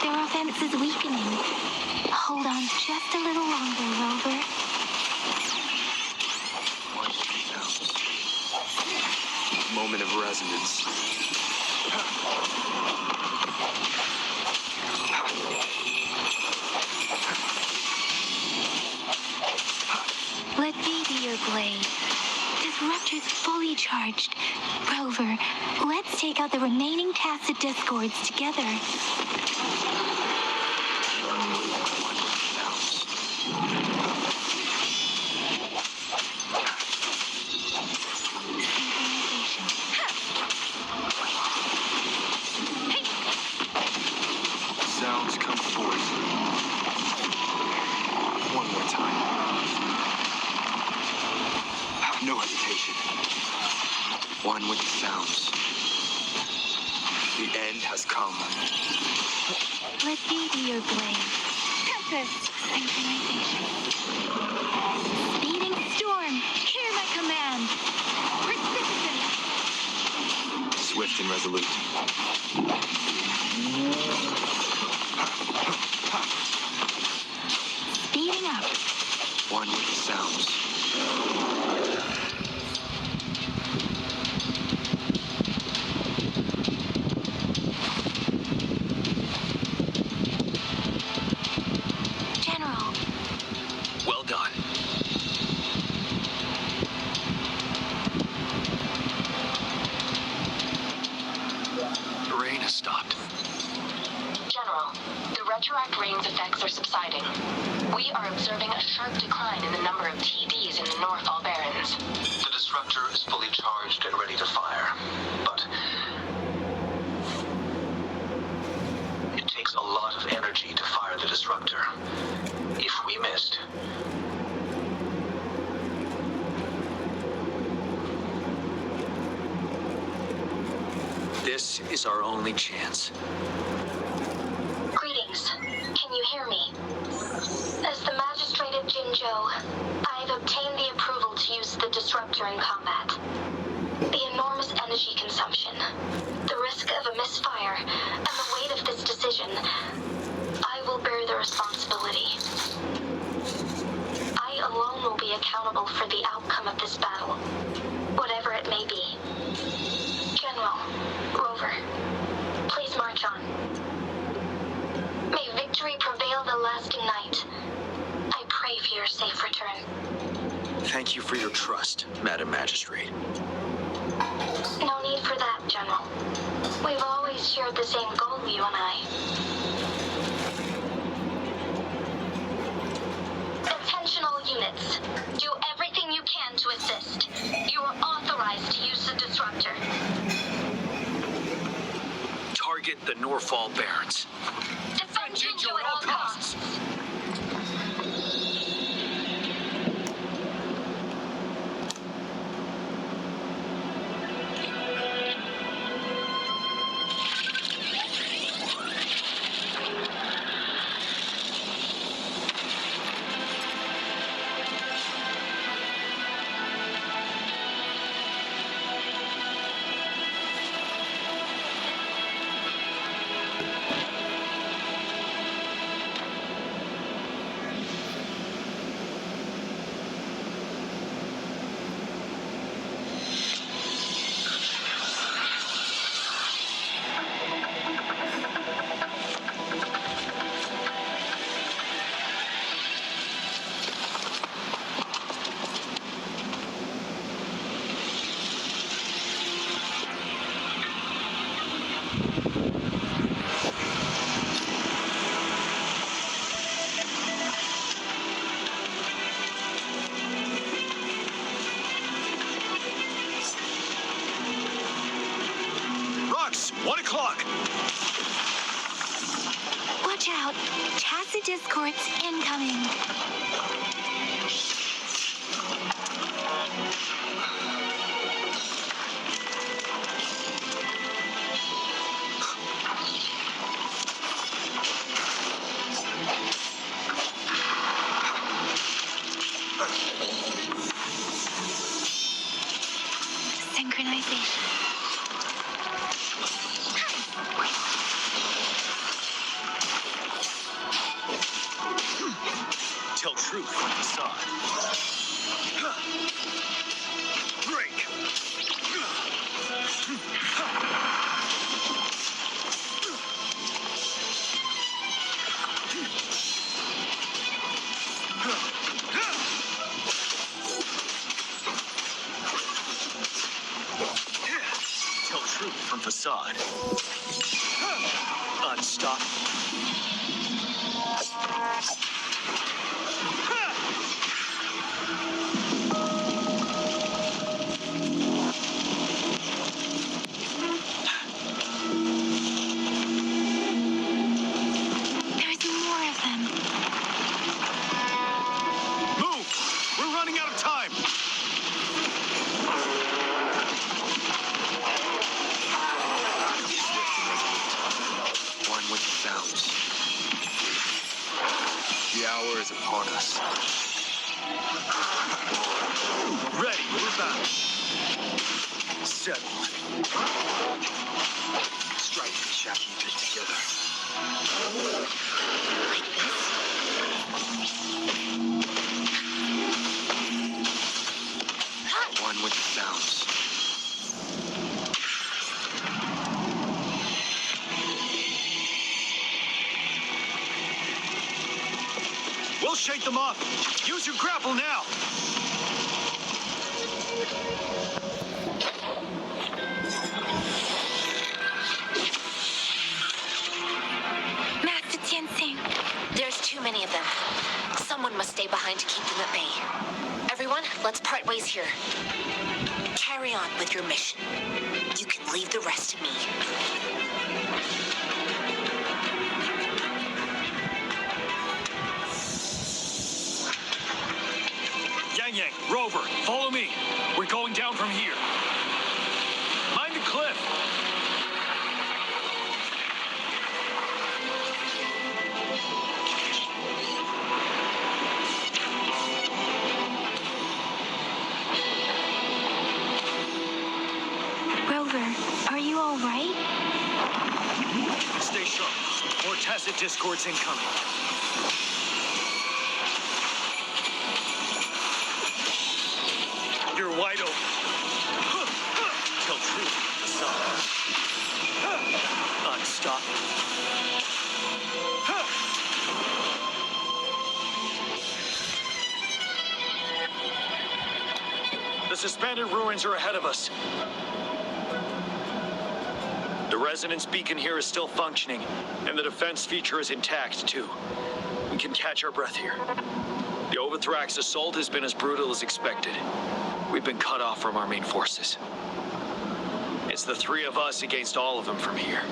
Speaker 3: Their offense is weakening. Hold on just a little longer, Rover.
Speaker 12: One with the sounds. Moment of resonance.
Speaker 3: Let me be your blade. Disruptor's fully charged. Rover, let's take out the remaining tacit discords together.
Speaker 12: One with the sounds.
Speaker 3: Synchronization.
Speaker 12: Sounds come forth. One more time. No hesitation. One with the sounds. The end has come.
Speaker 3: Let me be your blade. Tempest. Synchronization. Speeding storm. Hear my command. Precipitant.
Speaker 12: Swift and resolute.
Speaker 3: Speeding up.
Speaker 12: One with the sounds.
Speaker 3: General.
Speaker 2: Well done. The rain has stopped.
Speaker 13: General, the retroact rain's effects are subsiding. We are observing a sharp decline in the number of TDs in the North all Barons.
Speaker 4: The disruptor is fully charged and ready to fire, but it takes a lot of energy to fire the disruptor. If we missed,
Speaker 2: This is our only chance.
Speaker 3: Greetings. Can you hear me? As the Magistrate of Jinzhou, I've obtained the approval to use the disruptor in combat. The enormous energy consumption, the risk of a misfire, and the weight of this decision, I will bear the responsibility. I alone will be accountable for the outcome of this battle, whatever it may be. General, Rover, please march on. May victory prevail the lasting night. I pray for your safe return.
Speaker 2: Thank you for your trust, Madam Magistrate.
Speaker 3: No need for that, General. We've always shared the same goal, you and I. Attention all units. Do everything you can to assist. You are authorized to use the disruptor.
Speaker 2: Target the Norfall Barons.
Speaker 3: Defend Jinzhou at all costs.
Speaker 10: Rocks, 1 o'clock.
Speaker 6: Watch out. Tacit discords incoming. Synchronization.
Speaker 10: Tell truth from facade. Break. Tell truth from facade. Unstoppable.
Speaker 6: There's more of them.
Speaker 10: Move! We're running out of time!
Speaker 12: One with the bounce. The hour is upon us.
Speaker 10: Ready, we're back. Settled.
Speaker 7: Strike the chapters together.
Speaker 12: One with the bounce.
Speaker 10: We'll shake them off. Use your grapple now.
Speaker 6: Master Tianxing.
Speaker 11: There's too many of them. Someone must stay behind to keep them at bay. Everyone everyone, let's part ways here. Carry on with your mission. You can leave the rest to me.
Speaker 14: Yang, Rover, follow me. We're going down from here. Mind the cliff.
Speaker 8: Rover, are you all right?
Speaker 14: Stay sharp. More tacit discords incoming. You're wide open. Tell truth, Facade. Unstoppable. The suspended ruins are ahead of us. The resonance beacon here is still functioning, and the defense feature is intact, too. We can catch our breath here. The Overthrax assault has been as brutal as expected. We've been cut off from our main forces. It's the three of us against all of them from here.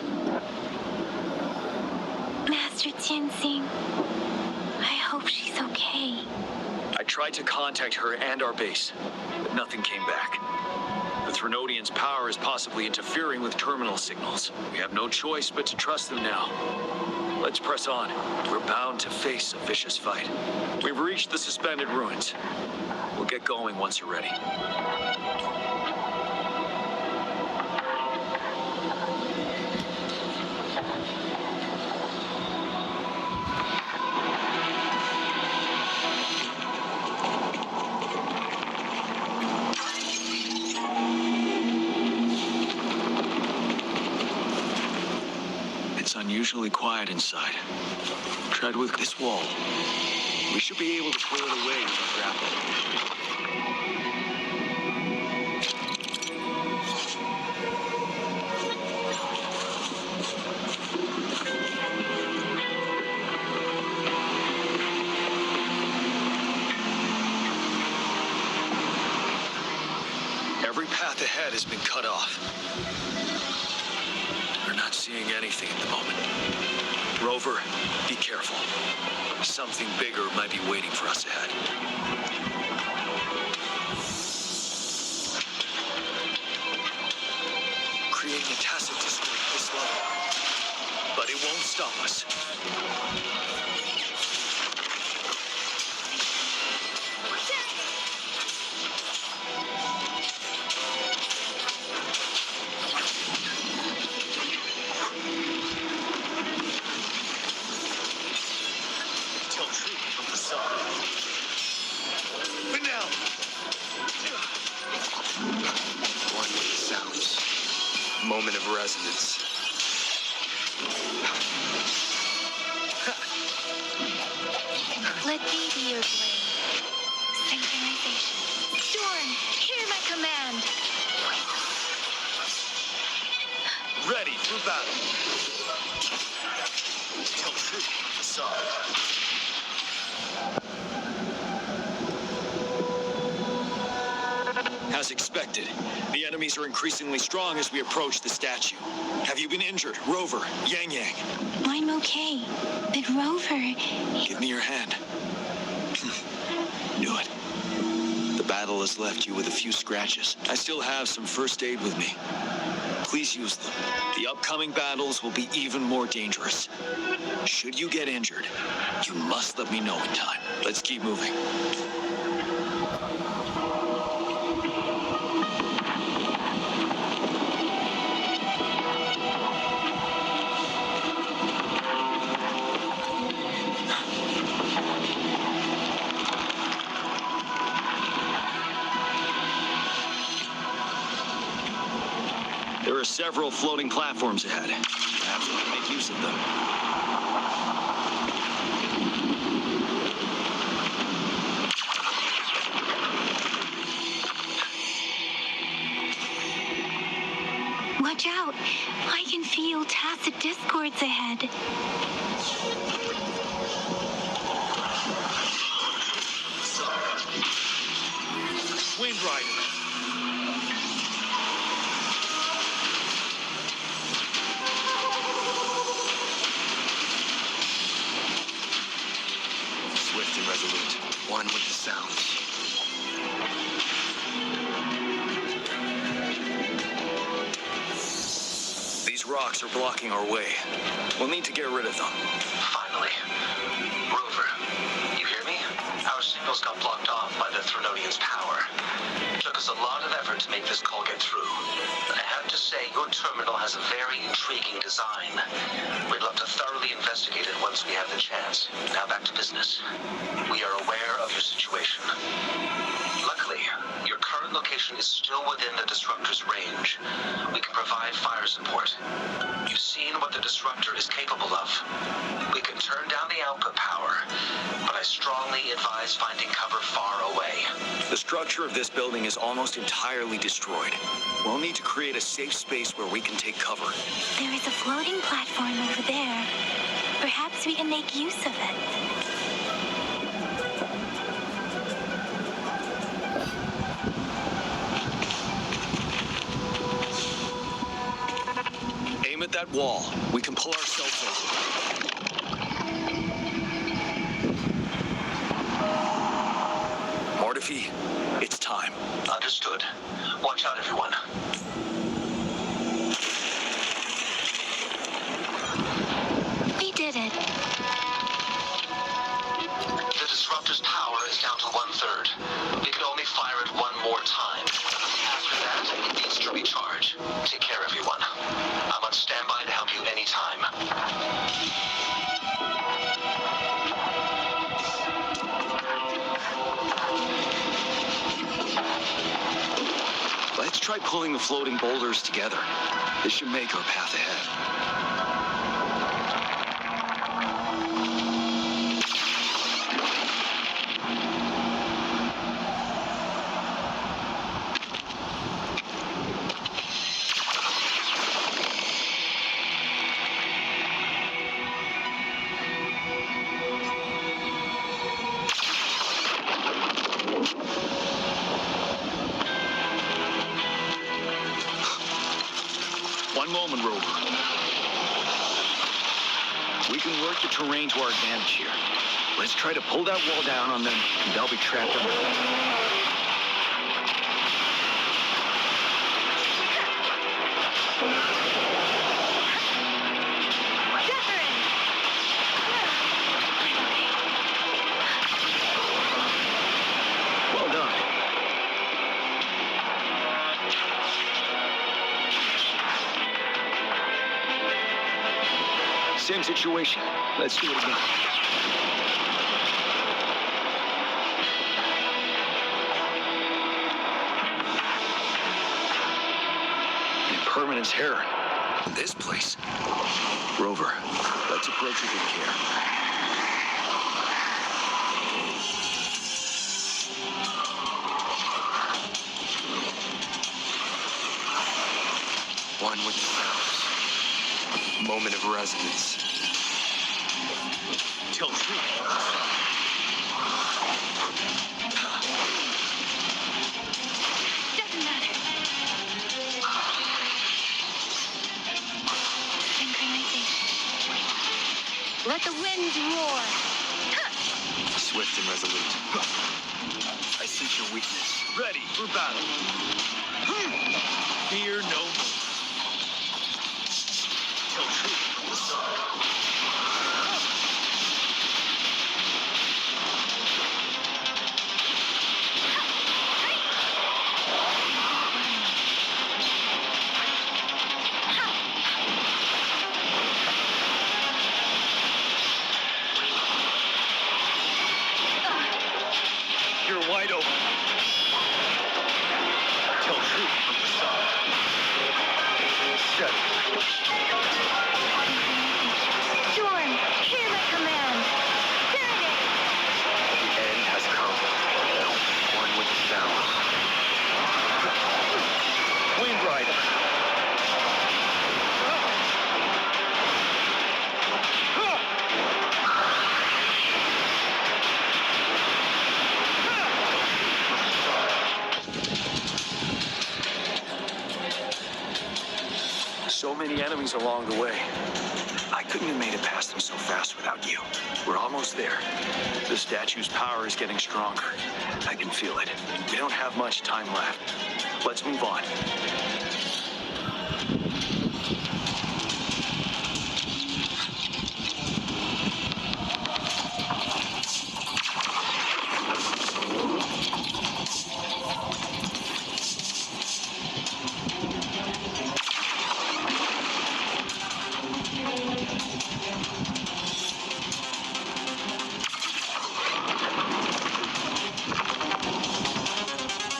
Speaker 8: Master Tenzing, I hope she's okay.
Speaker 14: I tried to contact her and our base, but nothing came back. The Threnodians' power is possibly interfering with terminal signals. We have no choice but to trust them now. Let's press on. We're bound to face a vicious fight. We've reached the suspended ruins. We'll get going once you're ready. It's unusually quiet inside. Tread with this wall. We should be able to clear it away with our grapple. Every path ahead has been cut off. We're not seeing anything at the moment. Rover, be careful. Something bigger might be waiting for us ahead. Creating a tacit discord at this level. But it won't stop us. Tell truth from the sun. But now!
Speaker 7: One with the sounds. Moment of resonance.
Speaker 8: Let me be your blade. Synchronization. Storm, hear my command.
Speaker 14: Ready for battle. Tell truth from the sun. As expected, the enemies are increasingly strong as we approach the statue. Have you been injured, Rover, Yang?
Speaker 8: I'm okay. But Rover...
Speaker 14: Give me your hand. Knew it. The battle has left you with a few scratches. I still have some first aid with me. Please use them. The upcoming battles will be even more dangerous. Should you get injured, you must let me know in time. Let's keep moving. There are several floating platforms ahead. Perhaps we can make use of them.
Speaker 8: Watch out. I can feel tacit discords ahead.
Speaker 12: Swift and resolute. One with the sounds.
Speaker 14: These rocks are blocking our way. We'll need to get rid of them.
Speaker 4: Finally. Rover, you hear me? Our signals got blocked off by the Threnodians' power. It took us a lot of effort to make this call get through. I have to say, your terminal has a very intriguing design. We'd love to thoroughly investigate it once we have the chance. Now back to business. We are aware of your situation. Luckily, your current location is still within the disruptor's range. We can provide fire support. You've seen what the disruptor is capable of. We can turn down the output power, but I strongly advise finding cover far away.
Speaker 14: The structure of this building is almost entirely destroyed. We'll need to create a safe space where we can take cover.
Speaker 6: There is a floating platform over there. Perhaps we can make use of it.
Speaker 14: Aim at that wall. We can pull ourselves over. Mortifi, it's time.
Speaker 4: Understood. Watch out, everyone.
Speaker 6: We did it.
Speaker 4: The disruptor's power is down to 1/3. We can only fire it one more time. After that, it needs to recharge. Take care, everyone. I'm on standby to help you anytime.
Speaker 14: Let's try pulling the floating boulders together. This should make our path ahead. One moment, Rover. We can work the terrain to our advantage here. Let's try to pull that wall down on them, and they'll be trapped under. Well done. Same situation. Let's do it again. Impermanence here. This place. Rover, let's approach it with care.
Speaker 12: One with the sounds. Moment of resonance.
Speaker 14: Till
Speaker 6: Doesn't matter. Synchronization. Let the winds roar.
Speaker 12: Swift and resolute. I sense your weakness.
Speaker 14: ready for battle. Fear no more. Tell truth from the start. You're wide open. Tell truth from the start. Shut it.
Speaker 6: Storm, hear my command. Burn it!
Speaker 12: The end has come. One with the sounds.
Speaker 14: Wind Rider. So many enemies along the way. I couldn't have made it past them so fast without you. We're almost there. The statue's power is getting stronger. I can feel it. We don't have much time left. Let's move on.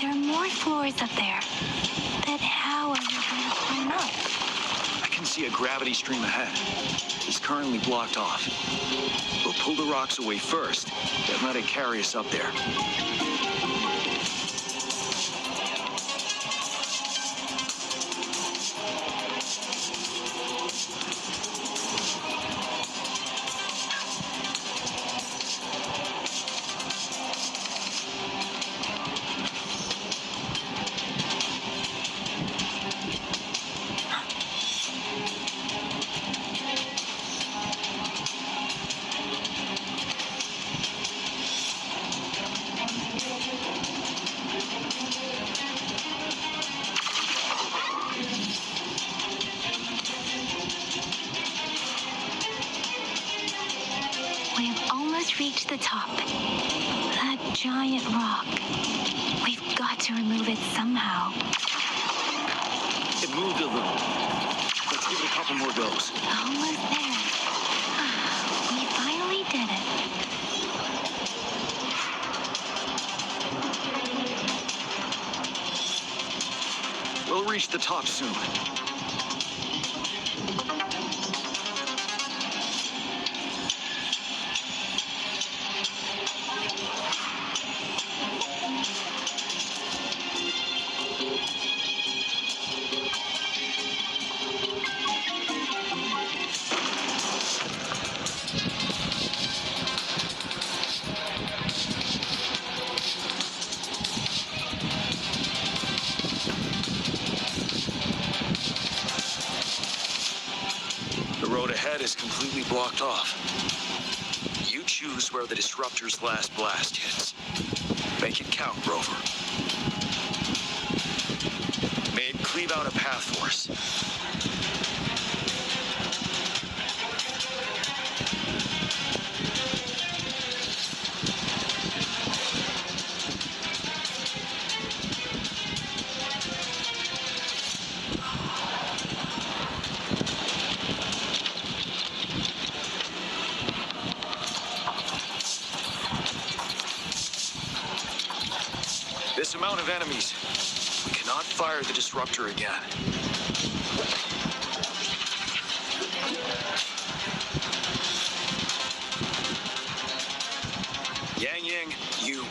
Speaker 8: There are more floors up there. But how are we going to climb up?
Speaker 14: I can see a gravity stream ahead. It's currently blocked off. We'll pull the rocks away first, then let it carry us up there.
Speaker 8: We have almost reached the top. That giant rock. We've got to remove it somehow.
Speaker 14: It moved a little. Let's give it a couple more goes.
Speaker 8: Almost there. We finally did it.
Speaker 14: We'll reach the top soon. The road ahead is completely blocked off. You choose where the disruptor's last blast hits. Make it count, Rover. May it cleave out a path for us. This amount of enemies, we cannot fire the disruptor again. Yang, you.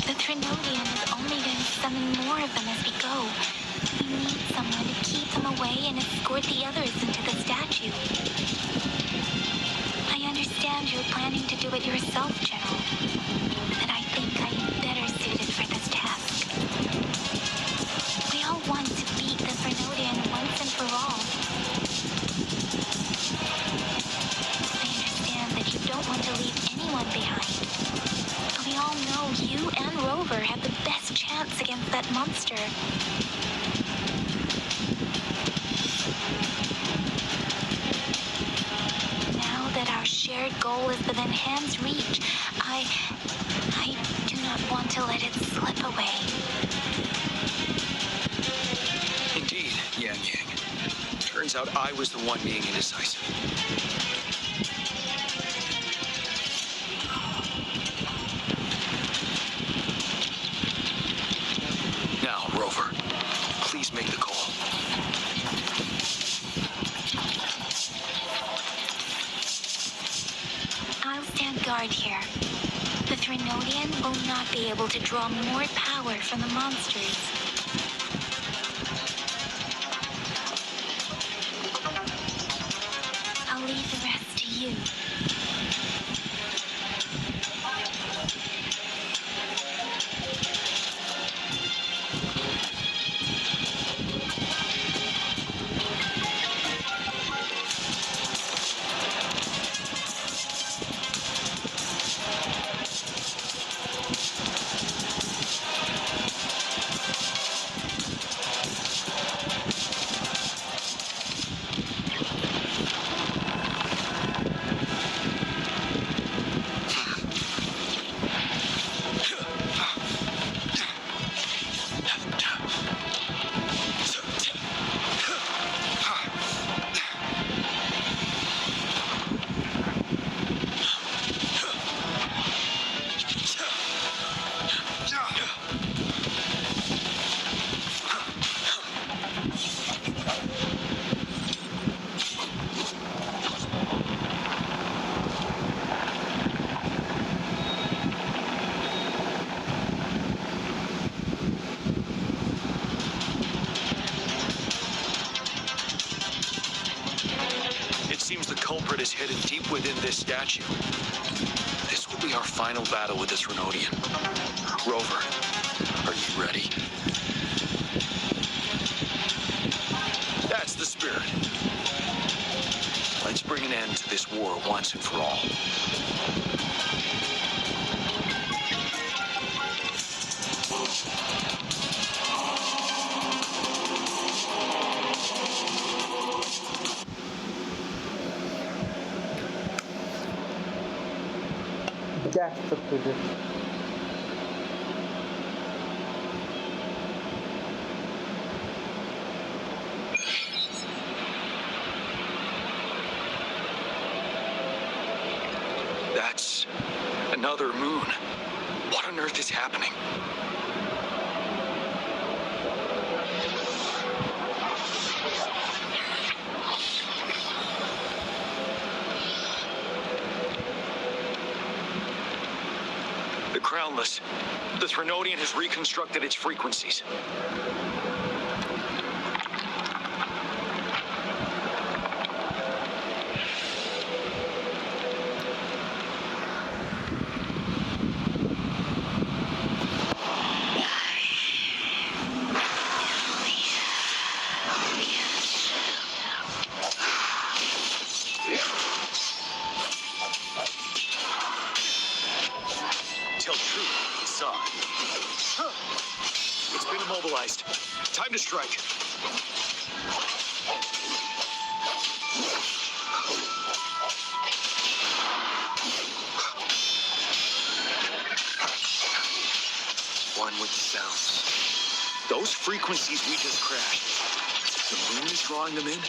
Speaker 8: The Trinodian is only going to summon more of them as we go. We need someone to keep them away and escort the others into the statue. I understand you're planning to do it yourself, General. But I think I'm better suited for this task. We all want to beat the Trinodian once and for all. I understand that you don't want to leave anyone behind. But we all know you and Rover have the best chance against that monster. Now that our shared goal is within hand's reach, I do not want to let it slip away.
Speaker 14: Indeed, Yang. Turns out I was the one being indecisive. Now, Rover, please make the call.
Speaker 8: I'll stand guard here. The Trinodian will not be able to draw more power from the monsters. I'll leave the rest to you.
Speaker 14: within this statue. This will be our final battle with this Renodian. Rover, are you ready? That's the spirit. Let's bring an end to this war once and for all.
Speaker 15: Gerçekten kötü.
Speaker 14: That's another moon. What on earth is happening? The Crownless. The Threnodian has reconstructed its frequencies. Tell truth, Saw. It's been immobilized. Time to strike. One with the sounds. Those frequencies we just crashed. The moon is drawing them in?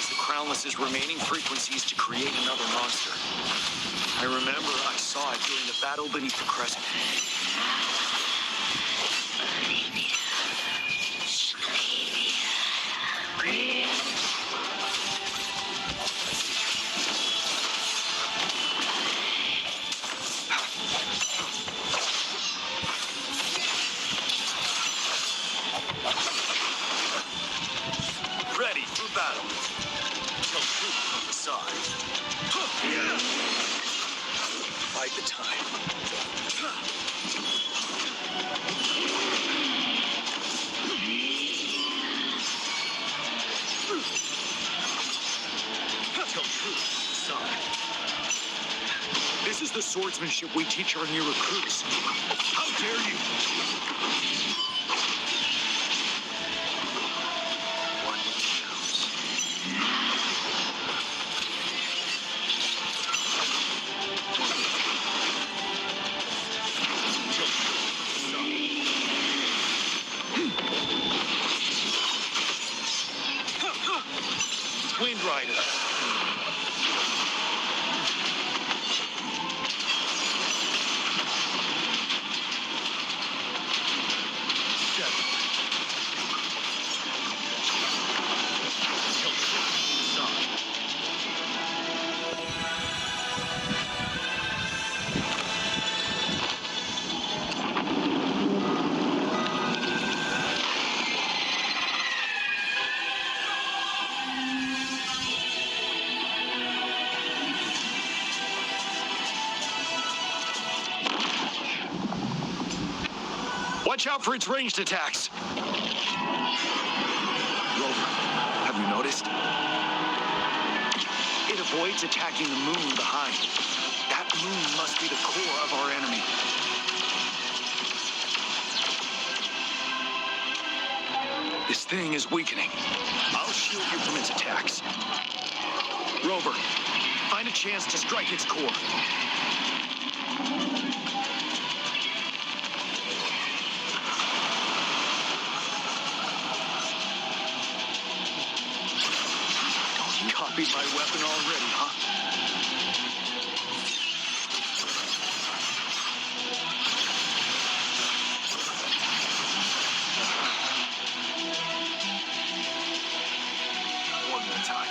Speaker 14: The Crownless's remaining frequencies to create another monster. I remember I saw it during the battle beneath the crescent. Ready for battle. Tell truth from the side. Bide the time. Tell truth from the side. This is the swordsmanship we teach our new recruits. How dare you! Wind Rider. Watch out for its ranged attacks. Rover, have you noticed? It avoids attacking the moon behind. That moon must be the core of our enemy. This thing is weakening. I'll shield you from its attacks. Rover, find a chance to strike its core. Copied my weapon already, huh? One more time.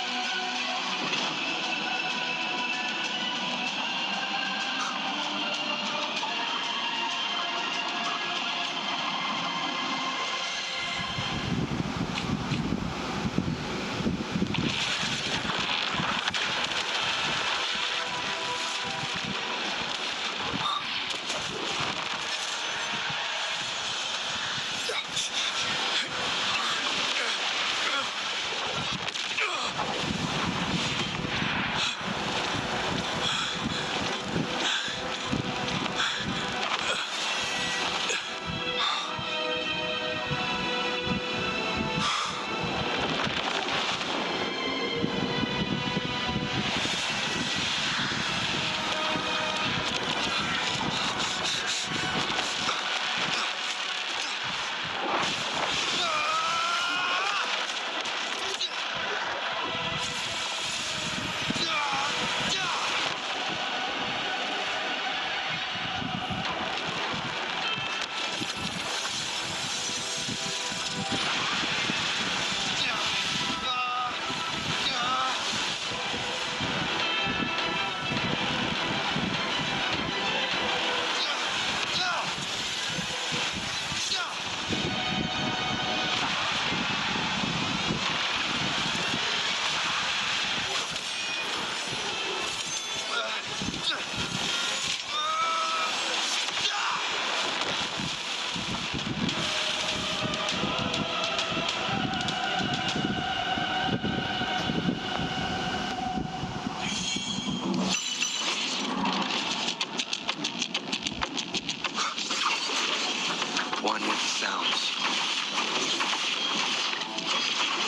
Speaker 7: One with the sounds.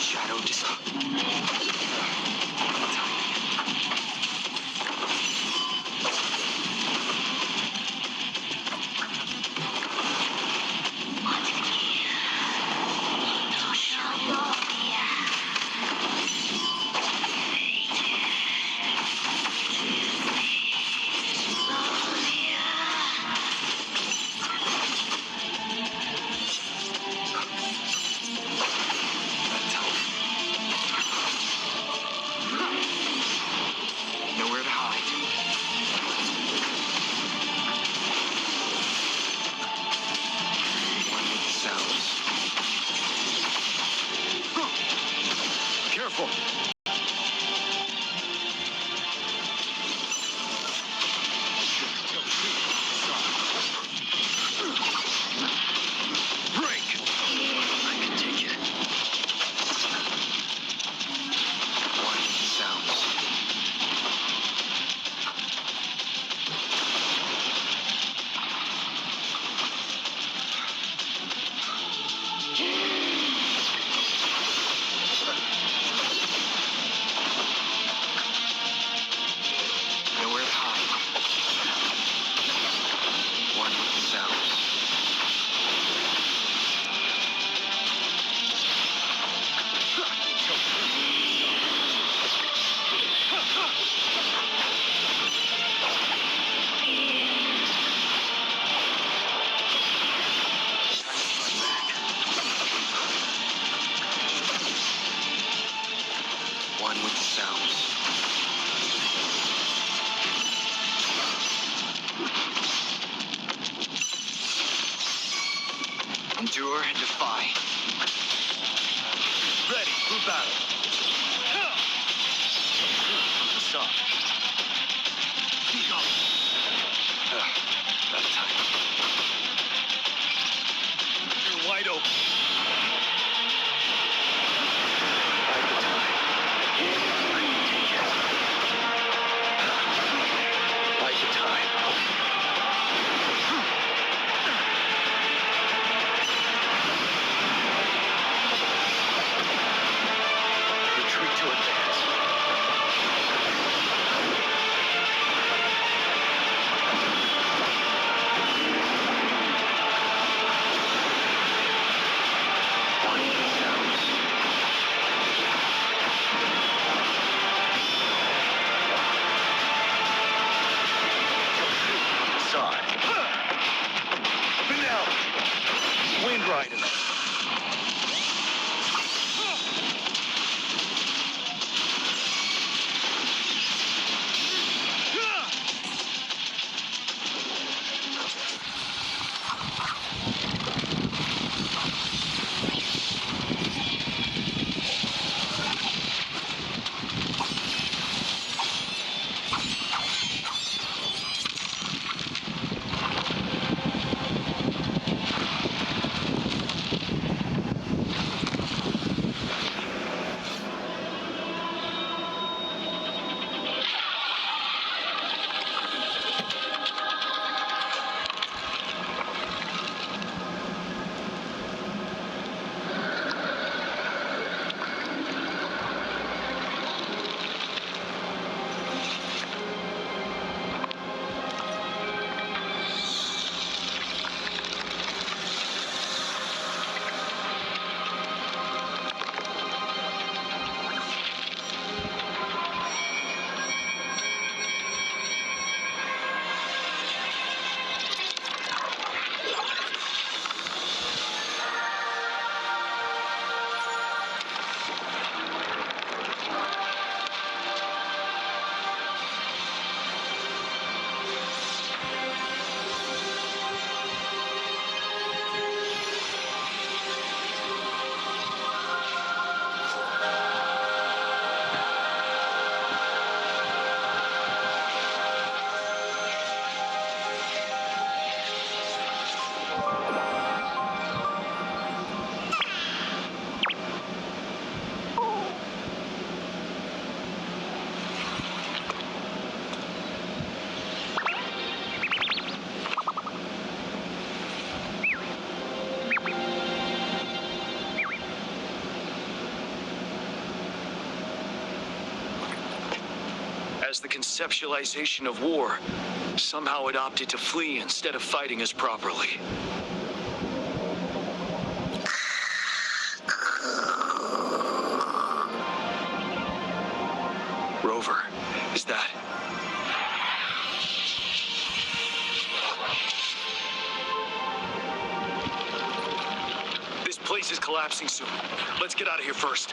Speaker 7: Shadow nowhere to hide. One with the sounds.
Speaker 14: Careful. Break.
Speaker 7: I can take it. One with the sounds. Nowhere to hide. One with the sounds. One with the sounds. Endure and defy.
Speaker 14: Ready for battle. Stop. Keep going.
Speaker 7: That time.
Speaker 14: You're wide open.
Speaker 7: Bide the time.
Speaker 14: sight of it. As the conceptualization of war, somehow it opted to flee instead of fighting us properly. Rover, is that... This place is collapsing soon. Let's get out of here first.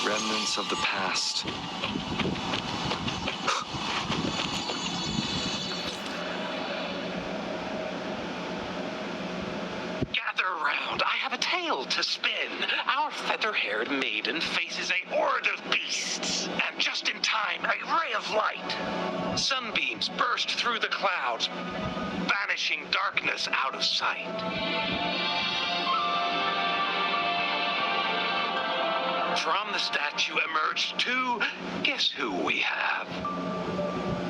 Speaker 14: Remnants of the past.
Speaker 4: Gather round, I have a tale to spin. Our feather-haired maiden faces a horde of beasts. And just in time, a ray of light. Sunbeams burst through the clouds, banishing darkness out of sight. From the statue emerged two. Guess who we have?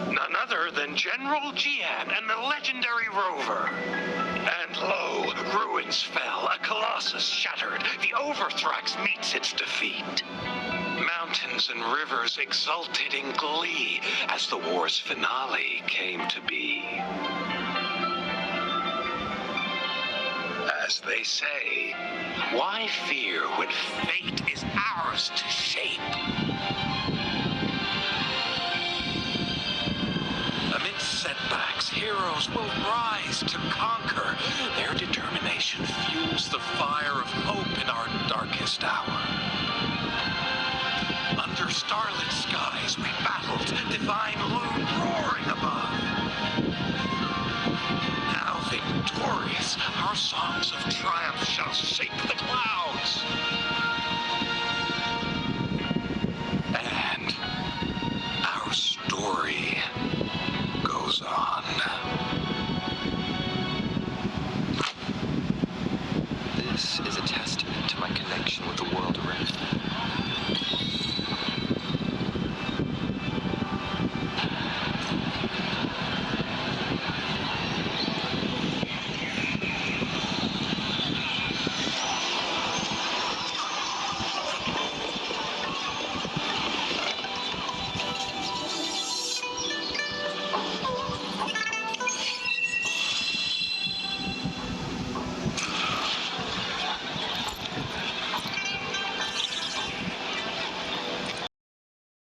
Speaker 4: None other than General Jian and the legendary Rover. And lo, ruins fell, a colossus shattered. The Overthrax meets its defeat. Mountains and rivers exulted in glee as the war's finale came to be. As they say, why fear when fate is ours to shape? Amidst setbacks, heroes will rise to conquer. Their determination fuels the fire of hope in our darkest hour. Under starlit skies we battled, divine loom roaring above. Now victorious, our songs of triumph shall shake the clouds.